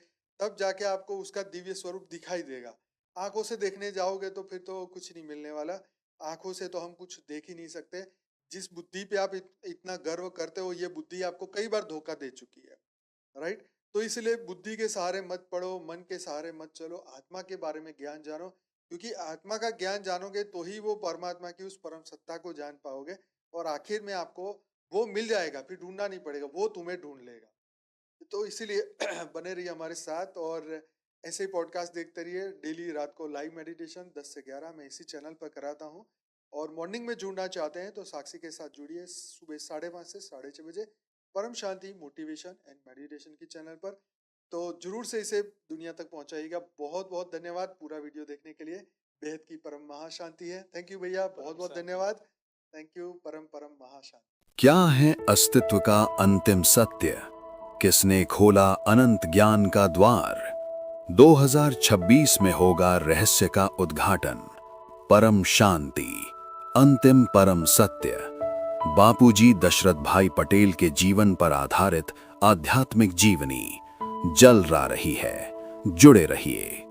तब जाके आपको उसका दिव्य स्वरूप दिखाई देगा। आंखों से देखने जाओगे तो फिर तो कुछ नहीं मिलने वाला। आंखों से तो हम कुछ देख ही नहीं सकते। जिस बुद्धि पे आप इतना गर्व करते हो, ये बुद्धि आपको कई बार धोखा दे चुकी है, राइट? तो इसलिए बुद्धि के सहारे मत पढ़ो, मन के सहारे मत चलो, आत्मा के बारे में ज्ञान जानो, क्योंकि आत्मा का ज्ञान जानोगे तो ही वो परमात्मा की उस परम सत्ता को जान पाओगे और आखिर में आपको वो मिल जाएगा, फिर ढूंढना नहीं पड़ेगा, वो तुम्हें ढूंढ लेगा। तो इसीलिए बने रहिए हमारे साथ और ऐसे ही पॉडकास्ट देखते रहिए। डेली रात को लाइव मेडिटेशन 10 से 11 मैं इसी चैनल पर कराता हूँ। और मॉर्निंग में जुड़ना चाहते हैं तो साक्षी के साथ जुड़िए सुबह 5:30 से 6:30 बजे परम शांति मोटिवेशन एंड मेडिटेशन की चैनल पर। तो जरूर से इसे दुनिया तक पहुंचाइएगा। बहुत बहुत धन्यवाद पूरा वीडियो देखने के लिए। बेहद की परम महाशांति है। थैंक यू भैया, बहुत बहुत धन्यवाद। Thank you. परम परम महाशांति। क्या है अस्तित्व का अंतिम सत्य? किसने खोला अनंत ज्ञान का द्वार? 2026 में होगा रहस्य का उद्घाटन। परम शांति, अंतिम परम सत्य। बापूजी दशरथ भाई पटेल के जीवन पर आधारित आध्यात्मिक जीवनी जल रा रही है। जुड़े रहिए।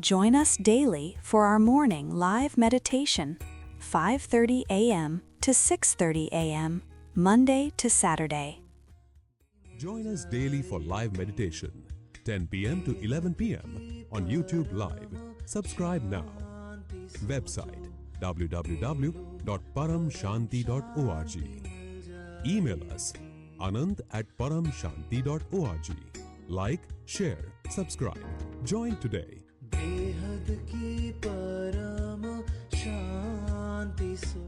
Join us daily for our morning live meditation, 5:30 a.m. to 6:30 a.m., Monday to Saturday. Join us daily for live meditation, 10 p.m. to 11 p.m. on YouTube Live. Subscribe now. Website www.paramshanti.org. Email us anand@paramshanti.org. Like, share, subscribe. Join today. बेहद की परम शांति सो